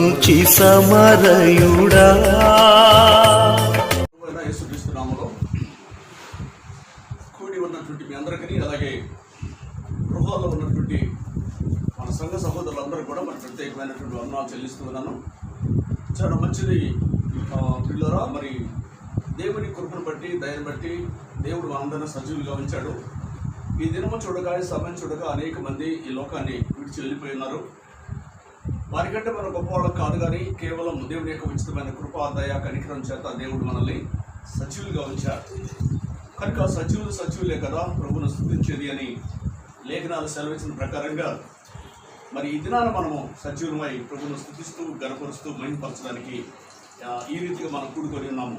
మంచి సమరయుడా. యేసుక్రీస్తు నామములో కూడి ఉన్నటువంటి మీ అందరికీ, అలాగే గృహాల్లో ఉన్నటువంటి మన సంఘ సహోదరులందరూ కూడా మన ప్రత్యేకమైనటువంటి వందనాలు చెల్లిస్తూ ఉన్నాను. చాలా మంచిది పిల్లరా. మరి దేవుని కృపను బట్టి, దయను బట్టి దేవుడు మనందరినీ సజీవులుగా ఉంచాడు. ఈ దినము చూడగా, ఈ సమయం చూడగా అనేక మంది ఈ లోకాన్ని విడిచి వెళ్ళిపోయి ఉన్నారు. వారికంటే మన గొప్పవాళ్ళం కాదు, కానీ కేవలం దేవుని యొక్క ఉచితమైన కృపా, దయ, కనికరం చేత దేవుడు మనల్ని సజీవులుగా ఉంచారు. కనుక సజీవులే కదా ప్రభువును స్తుతించేది అని లేఖనాలు సెలవించిన ప్రకారంగా మరి ఈ దినాన మనము సజీవులమై ప్రభువును స్తుతిస్తూ, గణపరుస్తూ, మహిమపరచడానికి ఈ రీతిగా మనం కూడుకొని ఉన్నాము.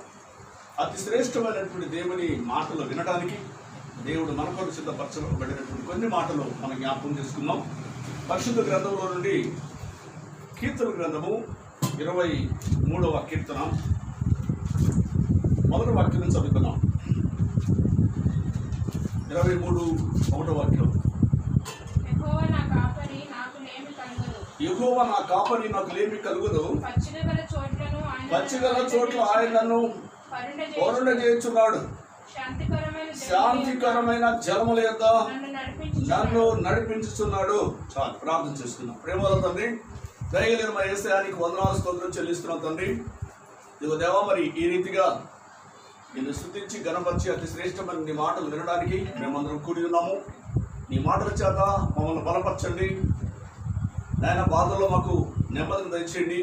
అతి శ్రేష్టమైనటువంటి దేవుని మాటలు వినడానికి దేవుడు మన కొరకు సిద్ధపరచబడినటువంటి కొన్ని మాటలు మనం జ్ఞాపకం చేసుకుందాం. పరిశుద్ధ గ్రంథంలో నుండి కీర్తన గ్రంథము 23వ కీర్తన మొదటి వాక్యం నుంచి చదువుతున్నాం. 23:1 వాక్యం. యెహోవా నా కాపరి నాకు లేమి కలుగదు, పచ్చిగల చోట్ల ఆయన నన్ను పూర్ణ చేయుచున్నాడు, శాంతికరమైన జలముల యొద్ద నన్ను నడిపించుచున్నాడు. చాలు, ప్రార్థన చేసుకున్నాం. ప్రేమల తండ్రి, దయగలిగిన మా యేసయ్యానికి వందనాలు, స్తోత్రం చెల్లిస్తున్నాం తండ్రి. ఇదిగో దేవా, మరి ఈ రీతిగా నిన్ను స్తుతించి గణపరిచి అతి శ్రేష్టమైన నీ మాటలు వినడానికి మేమందరం కూడి ఉన్నాము. నీ మాటల చేత మమ్మల్ని బలపరచండి నాయన. బాధల్లో మాకు నెమ్మదిని దయచేయండి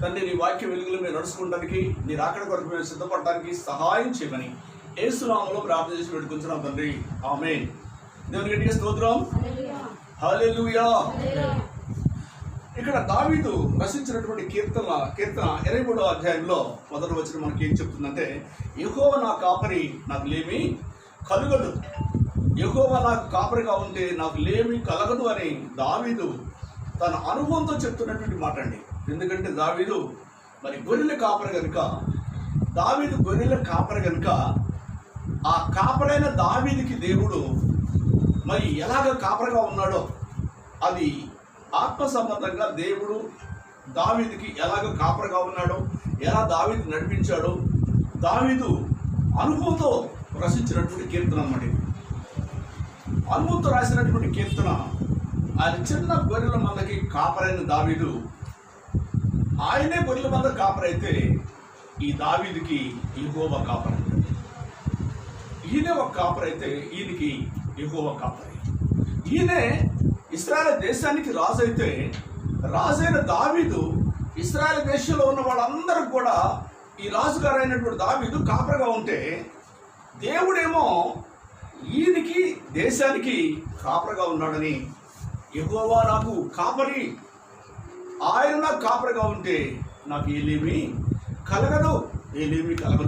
తండ్రి. నీ వాక్య వెలుగులు మేము నడుచుకోవడానికి, నీ రాకడ కొరకు మేము సిద్ధపడడానికి సహాయం చేయమని యేసు నామములో ప్రార్థన చేసి పెట్టుకుంటున్నాం తండ్రి. ఆమేన్. దేవుని గట్టిగా స్తోత్రం. హల్లెలూయా. ఇక్కడ దావీదు రచించినటువంటి కీర్తన 23వ అధ్యాయంలో మొదటి వచనం మనకి ఏం చెప్తుందంటే, యెహోవా నా కాపరి నాకు లేమి కలుగదు. యెహోవా నాకు కాపరిగా ఉంటే నాకు లేమి కలగదు అని దావీదు తన అనుభవంతో చెప్తున్నటువంటి మాట అండి. ఎందుకంటే దావీదు మరి గొర్రెల కాపరి కనుక, ఆ కాపరైన దావీదుకి దేవుడు మరి ఎలాగ కాపరిగా ఉన్నాడో, అది ఆత్మ సంబంధంగా దేవుడు దావీదుకి ఎలాగ కాపరిగా ఉన్నాడో, ఎలా దావీదు నడిపించాడో దావీదు అనుభవంతో రచించినటువంటి కీర్తన అన్నమాట. అనుభవంతో రాసినటువంటి కీర్తన. ఆయన చిన్న గొర్రెల మందకి కాపరైన దావీదు, ఆయనే గొర్రెల మంద కాపరైతే ఈ దావీదుకి యెహోవా కాపరి. ఈయనే ఒక కాపరైతే ఈయనకి యెహోవా కాపరి. ఈయనే ఇశ్రాయేలు దేశానికి రాజు అయితే, రాజైన దావీదు ఇశ్రాయేలు దేశంలో ఉన్న వాళ్ళందరూ కూడా ఈ రాజుగారు అయినటువంటి దావీదు కాపరిగా ఉంటే, దేవుడేమో ఈయనకి దేశానికి కాపరిగా ఉన్నాడని, యెహోవా నాకు కాపరి, ఆయన నాకు కాపరిగా ఉంటే నాకు ఏలేమి కలగదు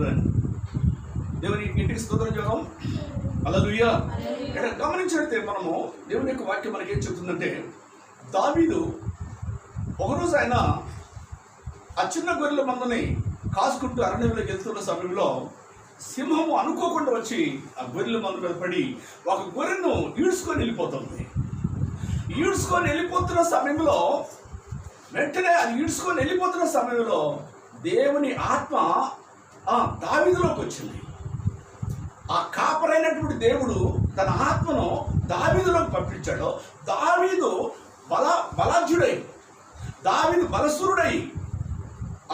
అని దేవుని ఇంటికి స్తోత్రం చేద్దాం. హల్లెలూయా. ఇక్కడ గమనించినట్టే మనము దేవుని యొక్క వాక్యం మనకి ఏం చెప్తుందంటే, దావీదు ఒకరోజు ఆయన ఆ చిన్న గొర్రెల మందని కాసుకుంటూ అరణ్యంలోకి వెళ్తున్న సమయంలో సింహము అనుకోకుండా వచ్చి ఆ గొర్రెల మంద మీద పడి ఒక గొర్రెను ఈడ్చుకొని వెళ్ళిపోతుంది. వెంటనే అది ఈడ్చుకొని వెళ్ళిపోతున్న సమయంలో దేవుని ఆత్మ ఆ దావీదులోకి వచ్చింది. ఆ కాపరైనటువంటి దేవుడు తన ఆత్మను దావీదులోకి పంపించాడు. దావీదు బలాఢ్యుడై, దావీదు బలసూరుడై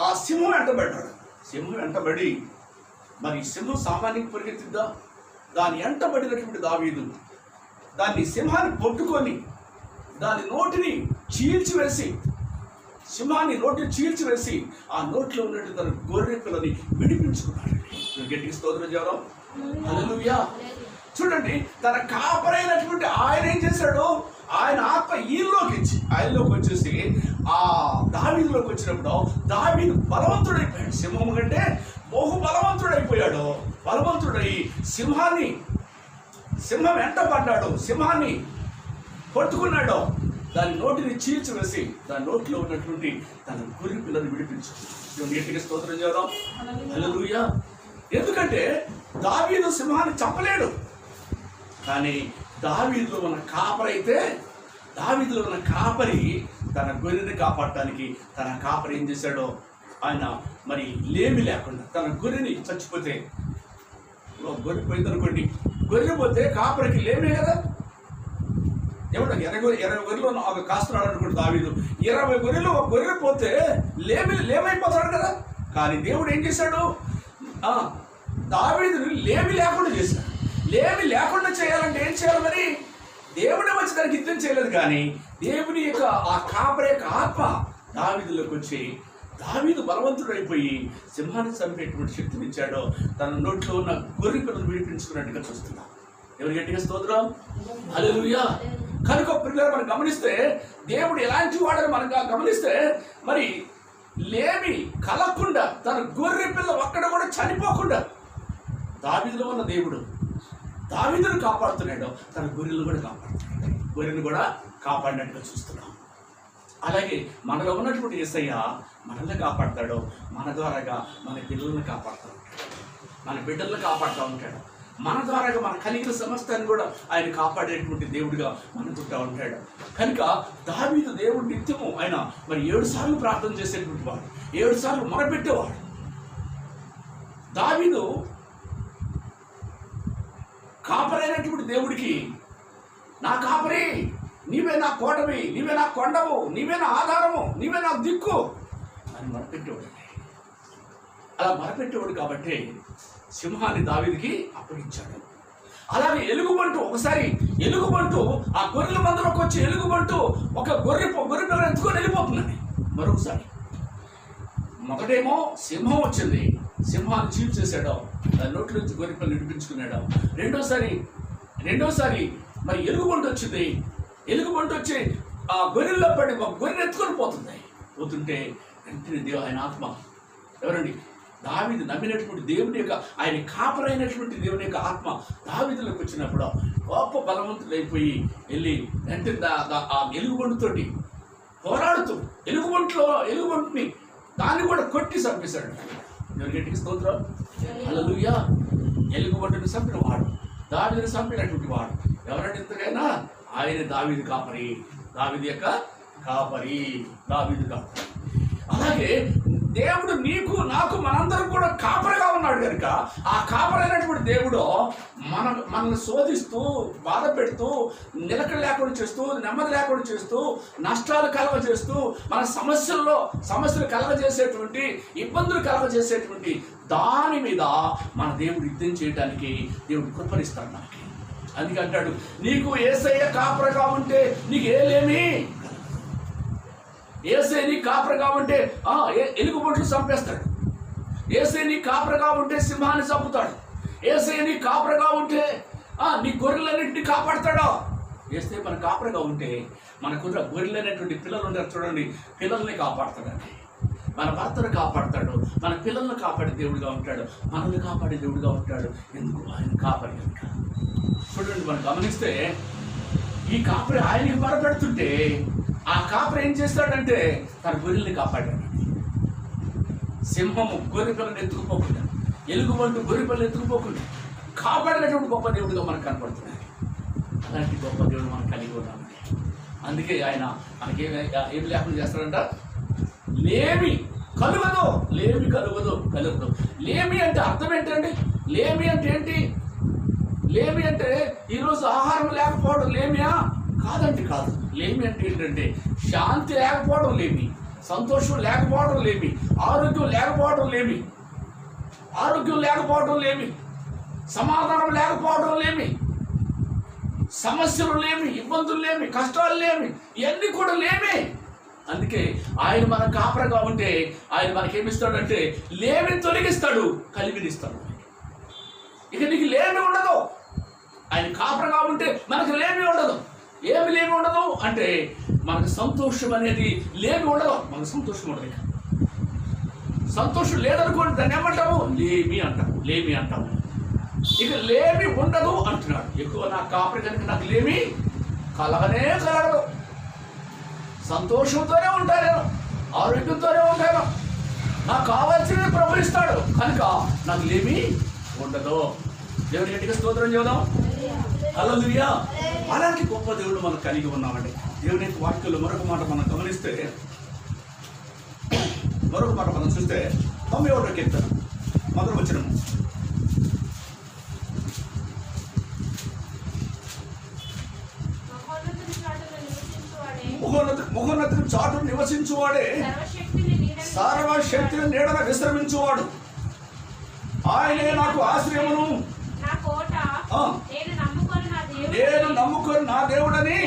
ఆ సింహం వెంటబడ్డాడు. సింహం వెంటబడి, మరి సింహం సామాన్యంగా పరిగెత్తిద్దా? దాని వెంటబడినటువంటి దావీదు దాన్ని సింహాన్ని పట్టుకొని దాని నోటిని చీల్చివేసి, ఆ నోట్లో ఉన్నట్టు తన గొర్రె పిల్లని విడిపించుకున్నాడు. గట్టిగా స్తోత్రం చేద్దాం. హల్లెలూయా. చూడండి, తన కాపరైనటువంటి ఆయన ఏం చేశాడు? ఆయన ఆత్మ ఆయనలోకి వచ్చేసి ఆ దావీదులోకి వచ్చినప్పుడు దావీదు బలవంతుడైపోయాడు. సింహం కంటే బహు బలవంతుడైపోయాడు. బలవంతుడై సింహం వెంట పడ్డాడు, సింహాన్ని పట్టుకున్నాడు. దాని నోటిని చీల్చివేసి దాని నోట్లో ఉన్నటువంటి తన గొర్రె పిల్లని విడిపించుకున్నాడు. గట్టిగా స్తోత్రం చేద్దాం. హల్లెలూయా. ఎందుకంటే దావీదు సింహాన్ని చంపలేడు, కానీ దావీదులో ఉన్న కాపరి తన గొర్రెని కాపాడటానికి తన కాపరి ఏం చేశాడో ఆయన మరి లేమి లేకుండా తన గొర్రెని చచ్చిపోతే, గొర్రె పోయిందనుకోండి, గొర్రె పోతే కాపరికి లేమే కదా. ఏమంటే 20 గొర్రెలు ఒక కాస్తున్నాడు అనుకోండి దావీదు, 20 గొర్రెలు ఒక గొర్రె పోతే లేమైపోతాడు కదా. కానీ దేవుడు ఏం చేశాడు, దావీదుని లేమి లేకుండా చేశాడు. లేమి లేకుండా చేయాలంటే ఏం చేయాలి మరి? దేవుడే వచ్చి దానికి యుద్ధం చేయలేదు, కానీ దేవుని యొక్క ఆ కాపరి యొక్క ఆత్మ దావీదులోకి వచ్చి దావీదు బలవంతుడైపోయి సింహాన్ని చంపేటువంటి శక్తిని ఇచ్చాడో, తన నోట్లో ఉన్న గొర్రె పిల్లలు విడిపించుకున్నట్టుగా చూస్తున్నాం. ఎవరు గట్టిగా స్తోత్రం, హల్లెలూయా. కనుక పిల్లలు మనం గమనిస్తే దేవుడు ఎలాంటి వాడని మనం గమనిస్తే, మరి లేమి కలగకుండా తన గొర్రె పిల్ల ఒక్కడ కూడా చనిపోకుండా దావీదులో ఉన్న దేవుడు దావీదును కాపాడుతున్నాడు, తన గొర్రెలను కూడా కాపాడుతున్నాడు, గొర్రెను కూడా కాపాడినట్టుగా చూస్తున్నాం. అలాగే మనలో ఉన్నటువంటి యేసయ్య మనల్ని కాపాడతాడు, మన ద్వారాగా మన పిల్లల్ని కాపాడుతూ ఉంటాడు, మన బిడ్డలను కాపాడుతూ ఉంటాడు, మన ద్వారాగా మన కలిగిన సమస్తాన్ని కూడా ఆయన కాపాడేటువంటి దేవుడిగా మనకుంటూ ఉంటాడు. కనుక దావీదు దేవుడు నిత్యము ఆయన మరి 7 సార్లు ప్రార్థన చేసేటువంటి వాడు, 7 సార్లు మొరపెట్టేవాడు. దావీదు కాపరైనటువంటి దేవుడికి, నా కాపరి నీవే నా కోటమి, నీవే నా కొండవు, నీవే నా ఆధారము, నీవే నా దిక్కు అని మొరపెట్టేవాడు. అలా మొరపెట్టేవాడు కాబట్టి సింహాన్ని దావీదుకి అప్పగించాడు. అలాగే ఎలుగుబంటు, ఒకసారి ఎలుగుబంటు ఆ గొర్రెల మందలోకి వచ్చి ఎలుగుబంటు ఒక గొర్రె పిల్లలు ఎత్తుకొని వెళ్ళిపోతుందండి. మరొకసారి మొదటేమో సింహం వచ్చింది, సింహాన్ని చీప్ చేశాడు, దాని నోట్లో నుంచి గొర్రె పిల్లలు విడిపించుకున్నాడు. రెండోసారి మరి ఎలుగుబంటు వచ్చింది, ఎలుగుబంటు వచ్చి ఆ గొర్రెల్లో పడి ఒక గొర్రె ఎత్తుకొని పోతుంటే వెంటనే ఆయన ఆత్మ, ఎవరండి, దావీదు నమ్మినటువంటి దేవుని యొక్క ఆయన కాపరైనటువంటి దేవుని యొక్క ఆత్మ దావీదులోకి వచ్చినప్పుడు గొప్ప బలవంతుడైపోయి వెళ్ళి వెంటనే ఆ ఎలుగుబంటుతోటి పోరాడుతూ ఎలుగుబంటుని దాన్ని కూడా కొట్టి చంపేశాడు. గట్టికి స్తోత్రం, హల్లెలూయా. ఎలుగుబంటుని చంపిన వాడు, దావీదుని చంపినటువంటి వాడు ఎవరంటే ఇంతకైనా ఆయన దావీదు కాపరి, దావీదు యొక్క కాపరి, దావీదు కాపరి. అలాగే దేవుడు నీకు నాకు మనందరం కూడా కాపరిగా ఉన్నాడు కనుక ఆ కాపరైనటువంటి దేవుడు మనల్ని శోధిస్తూ బాధ పెడుతూ నిలకడ లేకుండా చేస్తూ నెమ్మది లేకుండా చేస్తూ నష్టాలు కలగజేస్తూ మన సమస్యలు కలగజేసేటువంటి ఇబ్బందులు కలగజేసేటువంటి దాని మీద మన దేవుడు యుద్ధం చేయడానికి దేవుడు కృపనిస్తాడు మనకి. అందుకే అంటాడు, నీకు యేసయ్య కాపరిగా ఉంటే నీకు ఏలేమి, యేసయ్య నీ కాపరిగా ఉంటే ఎలుగుబంట్లు చంపేస్తాడు, యేసయ్య నీ కాపరిగా ఉంటే సింహాన్ని చంపుతాడు, యేసయ్య నీ కాపరిగా ఉంటే నీ గొర్రెలన్నింటినీ కాపాడతాడు. యేసయ్య మన కాపరిగా ఉంటే మన గొర్రెలైనటువంటి పిల్లలు ఉంటారు చూడండి, పిల్లల్ని కాపాడతాడండి, మన భర్తను కాపాడతాడు, మన పిల్లల్ని కాపాడే దేవుడిగా ఉంటాడు, మనల్ని కాపాడే దేవుడిగా ఉంటాడు. ఎందుకు? ఆయన కాపరి కనుక. చూడండి, మనం గమనిస్తే ఈ కాపరి ఆయనకి మొరపెడుతుంటే ఆ కాపరి ఏం చేస్తాడంటే తన గొర్రెల్ని కాపాడాడు. సింహము గొర్రె పిల్లని ఎత్తుకుపోకుండా, ఎలుగుబంటు గొర్రె పిల్లని ఎత్తుకుపోకుండా కాపాడినటువంటి గొప్ప దేవుడిగా మనకు కనపడుతున్నాడు. అలాంటి గొప్ప దేవుడు మనం కలిగి ఉన్నామండి. అందుకే ఆయన మనకి ఏమి లేకుండా చేస్తాడంట, లేమి కలుగదు, కలుగదు. లేమి అంటే అర్థం ఏంటండి? లేమి అంటే ఏంటి? లేమి అంటే ఈరోజు ఆహారం లేకపోవడం లేమియా? కాదండి, కాదు. లేమి అంటే ఏంటంటే శాంతి లేకపోవడం లేమి, సంతోషం లేకపోవడం లేమి, ఆరోగ్యం లేకపోవడం లేమి, సమాధానం లేకపోవడం లేమి, సమస్యలు లేమి, ఇబ్బందులు లేమి, కష్టాలు లేమి, ఇవన్నీ కూడా లేమి. అందుకే ఆయన మన కాపరగా ఉంటే ఆయన మనకేమిస్తాడంటే లేమిని తొలగిస్తాడు, కలిమినిస్తాడు. ఇక నీకు లేమి ఉండదు. ఆయన కాపరగా ఉంటే మనకు లేమి ఉండదు. ఏమి లేమి ఉండదు అంటే మనకు సంతోషం అనేది లేమి ఉండదు. మనకు సంతోషం ఉండదు. సంతోషం లేదనుకోండి, దాన్ని ఏమంటాము? లేమి అంటాము. ఇక లేమి ఉండదు అంటున్నాడు. ఎక్కువ నా కాపరి కనుక నాకు లేమి కలగదు. సంతోషంతోనే ఉంటాను, ఆరోగ్యంతోనే ఉంటాను, నాకు కావాల్సినది ప్రభు ఇస్తాడు కనుక నాకు లేమి ఉండదు. దేవుని గట్టిగా స్తోత్రం చేద్దాం. హల్లెలూయా. అలాంటి గొప్ప దేవుడు మనం కలిగి ఉన్నామండి. దేవుని యొక్క వాక్యంలో మరొక మాట మనం గమనిస్తే, మరొక మాట మనం చూస్తే 91వ కీర్తన మొదటి వచనము. మహోన్నతుని చాటు నివసించువాడే సర్వశక్తిని నీడన విశ్రమించువాడు. ఆయనే నాకు ఆశ్రయమును, నేను నమ్ముకొని నా దేవుడని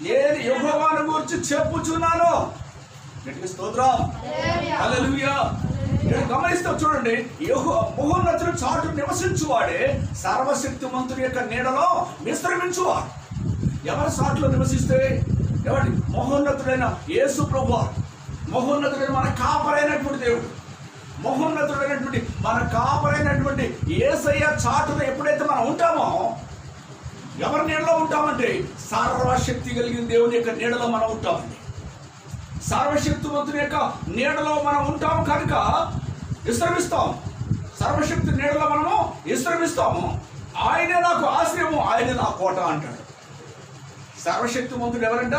నేను యెహోవాను గురించి చెప్పుచున్నాను. స్తోత్రం, హల్లెలూయా. గమనిస్తూ చూడండి, మహోన్నతుని చాటు నివసించువాడే సర్వశక్తిమంతుని యొక్క నీడలో విశ్రమించువాడు. ఎవరి చాటులో నివసిస్తే? ఎవరి? మహోన్నతుడైన యేసు ప్రభువు, మహోన్నతుడైన మన కాపరైనటువంటి దేవుడు, మహోన్నతుడైనటువంటి మన కాపరైనటువంటి యేసయ్య చాటున ఎప్పుడైతే మనం ఉంటామో, ఎవరి నీడలో ఉంటామంటే సర్వశక్తి కలిగిన దేవుని యొక్క నీడలో మనం ఉంటామండి. సర్వశక్తివంతుని యొక్క నీడలో మనం ఉంటాము కనుక విశ్రమిస్తాం. సర్వశక్తి నీడలో మనము విశ్రమిస్తాము. ఆయనే నాకు ఆశ్రయము, ఆయనే నా కోట అంటాడు. సర్వశక్తివంతుడు ఎవరంట?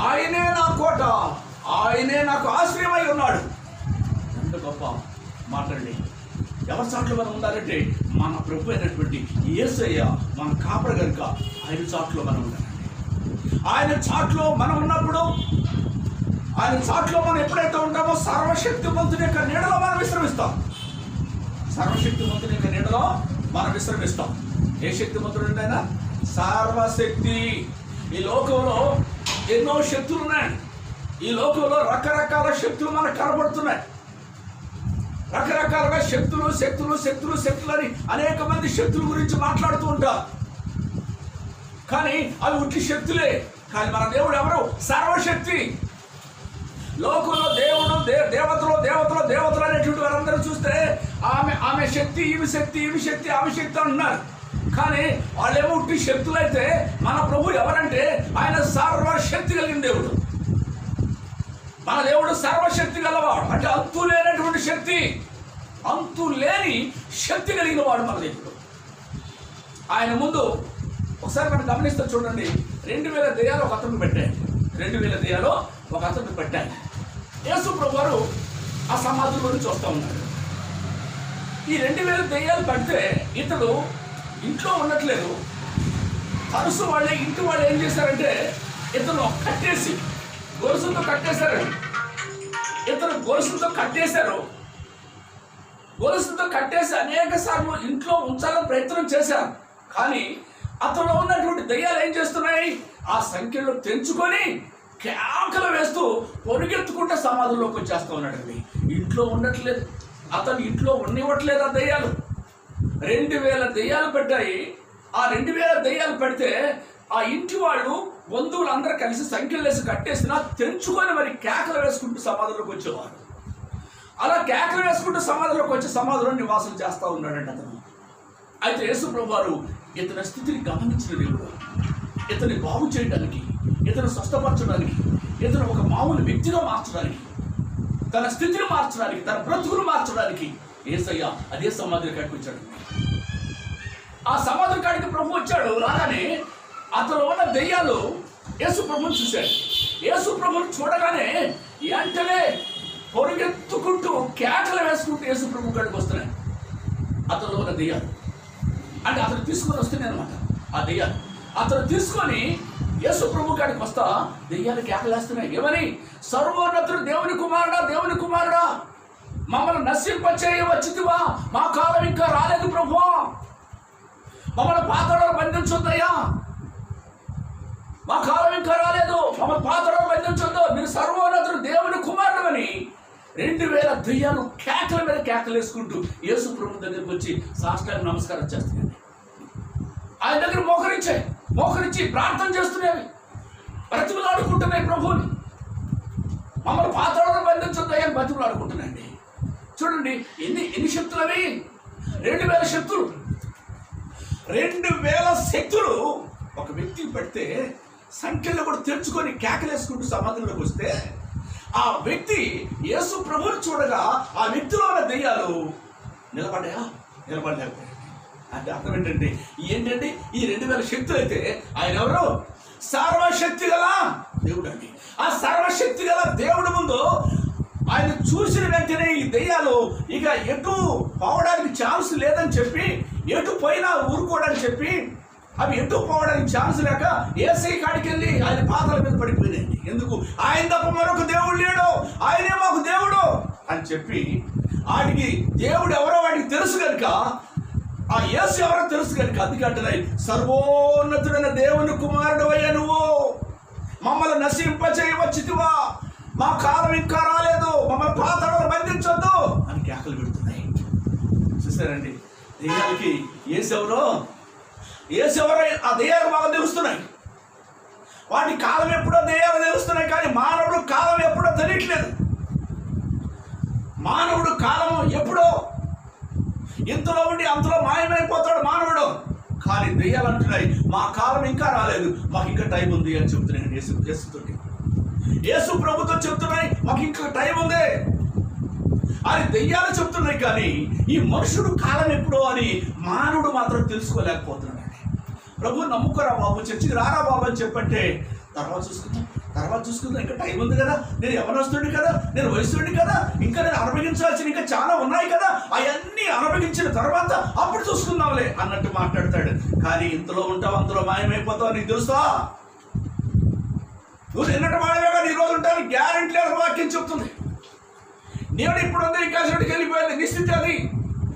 ఆయనే నా కోట, ఆయనే నాకు ఆశ్రయమై ఉన్నాడు. ఎంత గొప్ప మాట్లాడండి. ఎవరి చాట్లో మనం ఉండాలంటే మన ప్రభు అయినటువంటి యేసయ్య మన కాపరి కనుక ఆయన చాట్లో మనం ఉండాలండి. ఆయన చాట్లో మనం ఉన్నప్పుడు, ఆయన చాట్లో మనం ఎప్పుడైతే ఉంటామో సర్వశక్తివంతుని యొక్క నీడలో మనం విశ్రమిస్తాం. సర్వశక్తివంతుని యొక్క నీడలో మనం విశ్రమిస్తాం. ఏ శక్తివంతుడు అంటే ఆయన? సర్వశక్తి. ఈ లోకంలో ఎన్నో శక్తులు ఉన్నాయి. ఈ లోకంలో రకరకాల శక్తులు మనకు కనబడుతున్నాయి. రకరకాలుగా శక్తులు శక్తులు శక్తులు శక్తులు అని అనేక మంది శక్తుల గురించి మాట్లాడుతూ ఉంటారు. కానీ అవి ఉట్టి శక్తులే. కానీ మన దేవుడు ఎవరు? సర్వశక్తి. లోకంలో దేవుడు దేవతలు దేవతలు దేవతలు అనేటువంటి వారందరూ చూస్తే ఆమె శక్తి, ఇవి శక్తి, ఇవి శక్తి, ఆమె శక్తి అంటున్నారు. కానీ వాళ్ళేమో ఉట్టి శక్తులు అయితే మన ప్రభు ఎవరంటే ఆయన సర్వశక్తి కలిగిన దేవుడు. మన దేవుడు సర్వశక్తి గలవాడు, అంటే అంతు లేనటువంటి శక్తి, అంతు లేని శక్తి కలిగిన వాడు మన దేవుడు. ఆయన ముందు ఒకసారి మనం గమనిస్తే చూడండి, 2000 దెయ్యాలు ఒక అతను పెట్టాయి. 2000 దెయ్యాలు ఒక అతను పెట్టాయి. యేసు ప్రభు వారు ఆ సమాధుల గురించి వస్తూ ఉన్నాడు. ఈ 2000 దెయ్యాలు పడితే ఇతడు ఇంట్లో ఉండట్లేదు. తరచు వాళ్ళే ఇంటి వాళ్ళు ఏం చేశారంటే ఇతను కట్టేసి గొలుసులతో కట్టేశారు. ఇతను గొలుసులతో కట్టేశారు. గొలుసులతో కట్టేసి అనేక సార్లు ఇంట్లో ఉంచాలని ప్రయత్నం చేశారు. కానీ అతను ఉన్నటువంటి దయ్యాలు ఏం చేస్తున్నాయి? ఆ సంఖ్యలో తెంచుకొని కేకలు వేస్తూ పొరుగెత్తుకుంటే సమాధుల్లోకి వచ్చేస్తూ ఉన్నాడండి. ఇంట్లో ఉండట్లేదు, అతను ఇంట్లో ఉండనివ్వట్లేదు ఆ దయ్యాలు. 2000 దెయ్యాలు పెట్టాయి. ఆ 2000 దెయ్యాలు పెడితే ఆ ఇంటి వాళ్ళు బంధువులు అందరూ కలిసి సంఖ్యలు వేసి కట్టేసినా తెంచుకొని మరి కేకలు వేసుకుంటూ సమాధుల్లోకి వచ్చేవారు. అలా కేకలు వేసుకుంటూ సమాధుల్లోకి వచ్చి సమాధుల్లో నివాసం చేస్తూ ఉన్నాడండి అతను. అయితే యేసు ప్రభు వారు ఇతని స్థితిని గమనించిన దేవుడు, ఇతని బాగు చేయడానికి, ఇతను స్వస్థపరచడానికి, ఇతను ఒక మామూలు వ్యక్తిగా మార్చడానికి, తన స్థితిని మార్చడానికి, తన బ్రతుకును మార్చడానికి యేసయ్య అదే సమాధి కాడికి వచ్చాడు. ఆ సమాధి కాడికి ప్రభు వచ్చాడు. రాగానే అతను ఉన్న దెయ్యాలు యేసు ప్రభుని చూశాడు. యేసు ప్రభుని చూడగానే వెంటనే పొరుగెత్తుకుంటూ కేకలు వేసుకుంటూ యేసు ప్రభు కాడికి వస్తున్నాయి అతను ఉన్న దెయ్యాలు. అంటే అతను తీసుకొని వస్తున్నాయి అనమాట ఆ దెయ్యాలు. అతను తీసుకొని యేసు ప్రభు కాడికి వస్తా దెయ్యాలు కేకలేస్తున్నాయి. ఏమని? సర్వోన్నతుడు దేవుని కుమారుడా, దేవుని కుమారుడా, మమ్మల్ని నశింపచేయ వచ్చితివా? మా కాలం ఇంకా రాలేదు ప్రభు, మమ్మల్ని పాతాళాలు బంధించొద్దయ్యా, మా కాలం ఇంకా రాలేదు, మమ్మల్ని పాతాళాలు బంధించొద్దు, మీరు సర్వోన్నతుడు దేవుని కుమారుడు అని 2000 దెయ్యాలు కేకల మీద కేకలు వేసుకుంటూ యేసు ప్రభు దగ్గరికి వచ్చి సాష్టాంగ నమస్కారం చేస్తున్నాయి. ఆయన దగ్గర మోకరించి ప్రార్థన చేస్తున్నాయి, బ్రతిమలాడుకుంటున్నాయి ప్రభువుని. మమ్మల్ని పాతాళాలు బంధించొద్దయ్యా అని బ్రతిమలాడుకుంటున్నాయండి. చూడండి ఎన్ని శక్తులు అవి? 2000 శక్తులు. 2000 శక్తులు ఒక వ్యక్తికి పెడితే సంఖ్యలో కూడా తెరుచుకొని కేకలేసుకుంటూ సమాధిలోకి వస్తే ఆ వ్యక్తి యేసు ప్రభువుని చూడగా ఆ వ్యక్తిలో ఉన్న దెయ్యాలు నిలబడలేకపోయాయి. అంటే అర్థం ఏంటంటే ఈ 2000 శక్తులు అయితే ఆయన ఎవరు? సర్వశక్తి గల దేవుడు అండి. ఆ సర్వశక్తి గల దేవుడు ముందు ఆయన చూసిన వెంటనే ఈ దెయ్యాలు ఇక ఎటు పోవడానికి ఛాన్స్ లేదని చెప్పి, ఎటు పోయినా ఊరుకోవడానికి చెప్పి, అవి ఎటు పోవడానికి ఛాన్స్ లేక యేసయ్య కాడికి వెళ్ళి ఆయన పాదాల మీద పడిపోయినాయండి. ఎందుకు? ఆయన తప్ప మరొక దేవుడు లేడు, ఆయనే మాకు దేవుడు అని చెప్పి, వాడికి దేవుడు ఎవరో వాడికి తెలుసు కనుక, ఆ యేసు ఎవరో తెలుసు కనుక, అందుకంటే సర్వోన్నతుడైన దేవుని కుమారుడు అయ్యా, నువ్వు మమ్మల్ని నశింపచేయవచ్చితివా, మా కాలం ఇంకా రాలేదు, మమ్మల్ని పాతాళంలో బంధించొద్దు అని కేకలు పెడుతున్నాయి. చూసారండి, దెయ్యాలకి యేసెవరో ఆ దెయ్యాలు బాగా తెలుస్తున్నాయి. వాటి కాలం ఎప్పుడో దెయ్యాలు తెలుస్తున్నాయి, కానీ మానవుడు కాలం ఎప్పుడో తెలియట్లేదు. మానవుడు కాలం ఎప్పుడో ఇంతలో ఉండి అంతలో మాయమైపోతాడు మానవుడు. కానీ దెయ్యాలు అంటున్నాయి, మా కాలం ఇంకా రాలేదు, మాకు ఇంకా టైం ఉంది అని చెప్తున్నాయి. యేసు ప్రభుతో చెప్తున్నాయి, మాకు ఇంకా టైం ఉంది అని దెయ్యాలు చెప్తున్నాయి. కానీ ఈ మనుషుడు కాలం ఎప్పుడో అని మానవుడు మాత్రం తెలుసుకోలేకపోతున్నాడు. ప్రభు నమ్ముకోరా బాబు, చర్చికి రారా బాబు అని చెప్పంటే, తర్వాత చూసుకుందాం, ఇంకా టైం ఉంది కదా, నేను యవ్వనస్తుడిని కదా, నేను వయసుడిని కదా, ఇంకా నేను అనుభవించాల్సిన ఇంకా చాలా ఉన్నాయి కదా, అవన్నీ అనుభవించిన తర్వాత అప్పుడు చూసుకుందాంలే అన్నట్టు మాట్లాడతాడు. కానీ ఇంతలో ఉంటావు, అంతలో మాయమైపోతావు, నీకు తెలుసా? నువ్వు నిన్నటి మాయమేగా నీ రోజు ఉంటావు, గ్యారెంటీ లేదు వాక్యం చెప్తుంది. దేవుడు ఇప్పుడు ఉంది, ఇంకా చోటికి వెళ్ళిపోయింది, నిశ్చిత అది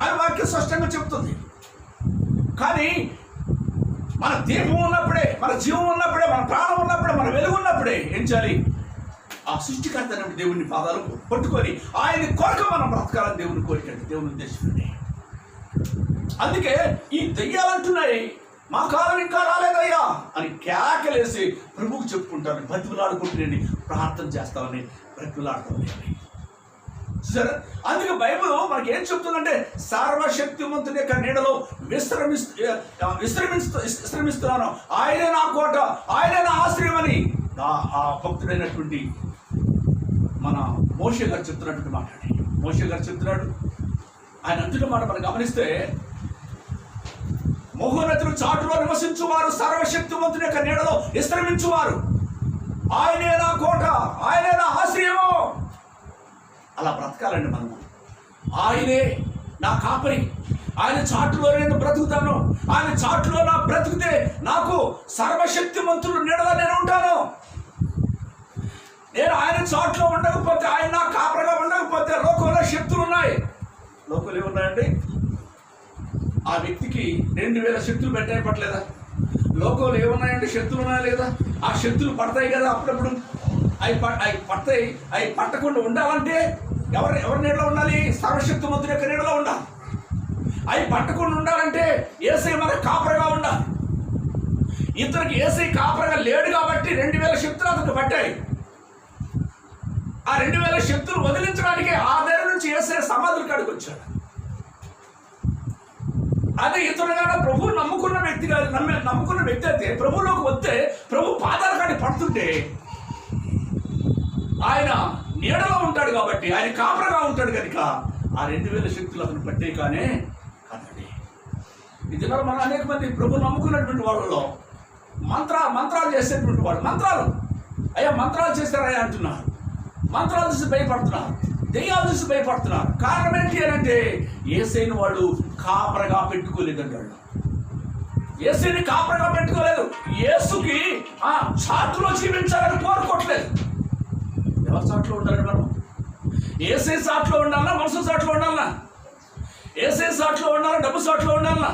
అని వాక్యం స్పష్టంగా చెప్తుంది. కానీ మన దీపం ఉన్నప్పుడే, మన జీవం ఉన్నప్పుడే, మన ప్రాణం ఉన్నప్పుడే, మన వెలుగు ఉన్నప్పుడే ఏం చేయాలి? ఆ సృష్టికర్త దేవుని పాదాలు పట్టుకొని ఆయన కొరకు మనం బ్రతకాలని దేవుని కోరికండి, దేవుని ఉద్దేశం. అందుకే ఈ దెయ్యాలంటున్నాయి, మా కాలం ఇంకా రాలేదయ్యా అని కేకలేసి ప్రభువుకు చెప్పుకుంటాను, బతిమలాడుకుంటున్నాండి, ప్రార్థన చేస్తామని బ్రతిమలాడతామని. సరే, అందుకే బైబిల్ మనకి ఏం చెప్తుందంటే, సర్వశక్తిమంతుని యొక్క నీడలో విశ్రమిస్తున్నాను, ఆయనే నా కోట, ఆయనే నా ఆశ్రయం అని ఆ భక్తుడైనటువంటి మన మోషే గారు చెప్తున్నటువంటి మాట. మోషే గారు చెప్తున్నాడు, ఆయన అంటున్న మాట మనం గమనిస్తే, మహోన్నతులు చాటులో నివసించువారు, సర్వశక్తిమంతుని యొక్క నీడలో విశ్రమించువారు, ఆయనే నా కోట, ఆయనే నా ఆశ్రయము. అలా బ్రతకాలండి మనము. ఆయనే నా కాపరి, ఆయన చాటులో నేను బ్రతుకుతాను, ఆయన చాటులో నా బ్రతికితే నాకు సర్వశక్తిమంతులు నీడలో నేను ఉంటాను. నేను ఆయన చాటులో ఉండకపోతే, ఆయన నా కాపరిగా ఉండకపోతే లోకంలో శక్తులు ఉన్నాయి. లోకంలో ఏమున్నాయండి? ఆ వ్యక్తికి 2000 శక్తులు పెట్టలేదా? లోకంలో ఏమున్నాయంటే శక్తులు ఉన్నాయా లేదా? ఆ శక్తులు పడతాయి కదా అప్పుడప్పుడు, అవి పడతాయి. అవి పట్టకుండా ఉండాలంటే ఎవరి నీడలో ఉండాలి? సర్వశక్తిమంతుడి యొక్క నీడలో ఉండాలి. అవి పట్టకుండా ఉండాలంటే యేసయ్య మన కాపరిగా ఉండాలి. ఇతనికి యేసయ్య కాపరిగా లేడు కాబట్టి 2000 శక్తులు అతనికి పట్టాయి. ఆ 2000 శక్తులు వదిలించడానికి ఆ దగ్గర నుంచి యేసయ్య సమాధుల కాడికి వచ్చాడు. అదే ఇతరుగా ప్రభు నమ్ముకున్న వ్యక్తి అయితే, ప్రభులోకి వస్తే, ప్రభు పాదాల కాడికి పడుతుంటే ఆయన నీడలో ఉంటాడు కాబట్టి, ఆయన కాపరగా ఉంటాడు కనుక ఆ 2000 శక్తులు అతను పట్టే కానీ కాదండి. ఈ దినాలు మన అనేక మంది ప్రభు నమ్ముకున్నటువంటి వాళ్ళలో మంత్రాలు చేసేటువంటి వాళ్ళు, మంత్రాలు చేస్తారయ్యా అంటున్నారు, మంత్రాలు చూసి భయపడుతున్నారు, దెయ్యాలు చూసి భయపడుతున్నారు. కారణం ఏంటి అని అంటే, యేసయ్యని వాళ్ళు కాపరగా పెట్టుకోలేదంటాడు. యేసయ్యని కాపరగా పెట్టుకోలేదు. యేసుకి చాటులో జీవించాలని కోరుకోవట్లేదు. ఎవరి చాట్లో ఉండాలండి మనం? యేసయ్య చాట్లో ఉండాలన్నా, మనసు చాట్లో ఉండాలన్నా? యేసయ్య చాట్లో ఉండాలా, డబ్బు చాట్లో ఉండాలన్నా?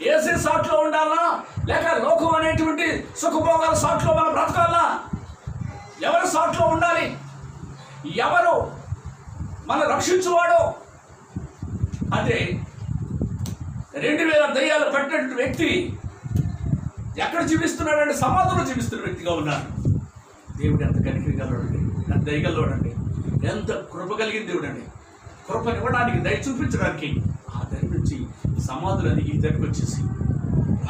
యేసయ్య చాట్లో ఉండాలన్నా, లేక లోకం అనేటువంటి సుఖభోగాల చాట్లో మనం బ్రతకాలన్నా? ఎవరి చాట్లో ఉండాలి? ఎవరు మన రక్షించువాడు అంటే 2000 దయ్యాలు పట్టినటువంటి వ్యక్తి ఎక్కడ జీవిస్తున్నాడంటే సమాధిలో జీవిస్తున్న వ్యక్తిగా ఉన్నాడు. దేవుడు ఎంత కనికరించగలడు, ఎంత దయగలవాడండి, ఎంత కృప కలిగిన దేవుడు అండి. కృపనివ్వడానికి, దయ చూపించడానికి ఆ దయ నుంచి సమాధులని ఈ దగ్గరికి వచ్చేసి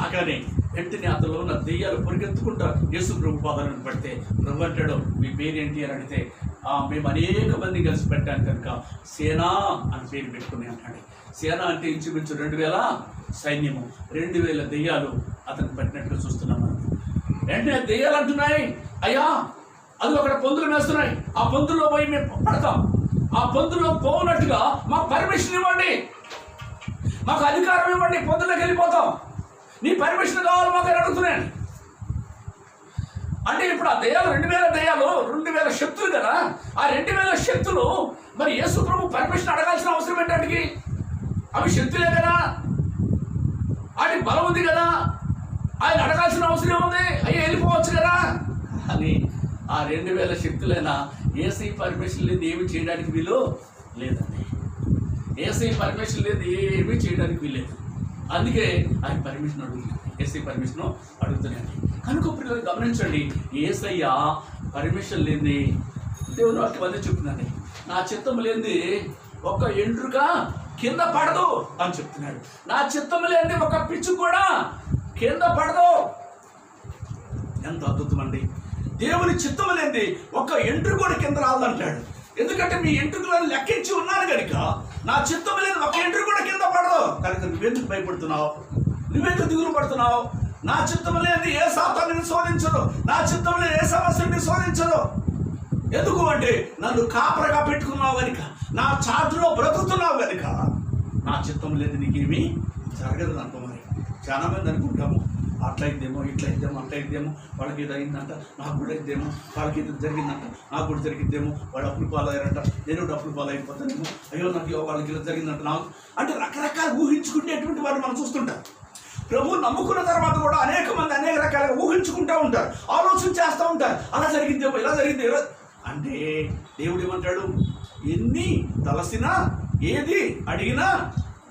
అలాగనే వెంటనే అతలో ఉన్న దెయ్యాలు పరిగెత్తుకుంటా యేసు ప్రభు పాదాలను పడితే, ప్రభు అంటాడు, మీ పేరేంటి అని అడిగితే, మేము అనేక మంది కలిసి పెట్టాను కనుక సేనా అని పేరు పెట్టుకుని అంటాడు. సేనా అంటే ఇంచుమించు 2000 సైన్యము, 2000 దెయ్యాలు అతను పట్టినట్టుగా చూస్తున్నాం మనం. వెంటనే దెయ్యాలు అంటున్నాయి, అయ్యా అది అక్కడ పొందులు వేస్తున్నాయి, ఆ పొందుల్లో పోయి మేము పడతాం, ఆ పొందులో పోనట్టుగా మాకు పర్మిషన్ ఇవ్వండి, మాకు అధికారం ఇవ్వండి, పొందులోకి వెళ్ళిపోతాం, నీ పర్మిషన్ కావాలి మాకు అని అడుగుతున్నాను. అంటే ఇప్పుడు ఆ దెయ్యాలు 2000 దెయ్యాలు 2000 శక్తులు కదా, ఆ 2000 శక్తులు మరి యేసు ప్రభు పర్మిషన్ అడగాల్సిన అవసరం ఏంటంటే, అవి శక్తులే కదా, అది బలం ఉంది కదా, ఆయన అడగాల్సిన అవసరం ఏముంది, అయ్యే వెళ్ళిపోవచ్చు కదా అని ఆ 2000 శక్తులైనా ఏసీ పర్మిషన్ లేదు ఏమి చేయడానికి వీలు లేదండి. ఏసీ పర్మిషన్ లేదు ఏమీ చేయడానికి వీల్లేదు. అందుకే ఆయన పర్మిషన్ అడుగుతుంది, ఏసీ పర్మిషన్ అడుగుతున్నాయండి. కనుక పిల్లలు గమనించండి, ఏసయ్య పర్మిషన్ లేని దేవుని వాక్యం అదే చెప్తున్నాను, నా చిత్తం లేనిది ఒక్క ఎండ్రుక కింద పడదు అని చెప్తున్నాడు. నా చిత్తం లేనిది ఒక పిచ్చు కూడా కింద పడదు. ఎంత అద్భుతం అండి! దేవుని చిత్తం లేనిది ఒక ఎంట్రు కూడా కింద రాదంటాడు. ఎందుకంటే మీ ఎంట్రుకలను లెక్కించి ఉన్నాను కనుక నా చిత్తం లేదు ఒక ఎంట్రు కూడా కింద పడదు. కనుక నువ్వెందుకు భయపడుతున్నావు, నువ్వెందుకు దిగులు పడుతున్నావు? నా చిత్తం లేదు ఏ సాతాన్ని శోధించదు, నా చిత్తం లేదు ఏ సమస్యని శోధించదు. ఎందుకు అంటే నన్ను కాపరగా పెట్టుకున్నావు కనుక, నా చాటులో బ్రతుకుతున్నావు కనుక నా చిత్తం లేదు నీకేమీ జరగదు అంట. మరి చాలా మంది అనుకుంటాము, అట్లయిద్దేమో ఇట్లయిద్దేమో అట్లయిద్దేమో, వాళ్ళకి ఇది అయిందంట నాకు కూడా ఇద్దేమో, వాళ్ళకి ఇది జరిగిందంట నాకు కూడా జరిగిద్దేమో, వాళ్ళు అప్పులు పాలయ్యారంట నేను అప్పులు పాలైపోతానేమో, అయ్యో నాకు వాళ్ళకి ఇలా జరిగిందంట నాకు అంటే రకరకాల ఊహించుకునేటువంటి వారు మనం చూస్తుంటారు. ప్రభు నమ్ముకున్న తర్వాత కూడా అనేక మంది అనేక రకాలుగా ఊహించుకుంటూ ఉంటారు, ఆలోచన చేస్తూ ఉంటారు, అలా జరిగిద్దేమో ఇలా జరిగింది ఇలా అంటే దేవుడు ఏమంటాడు, ఎన్ని తలసినా ఏది అడిగినా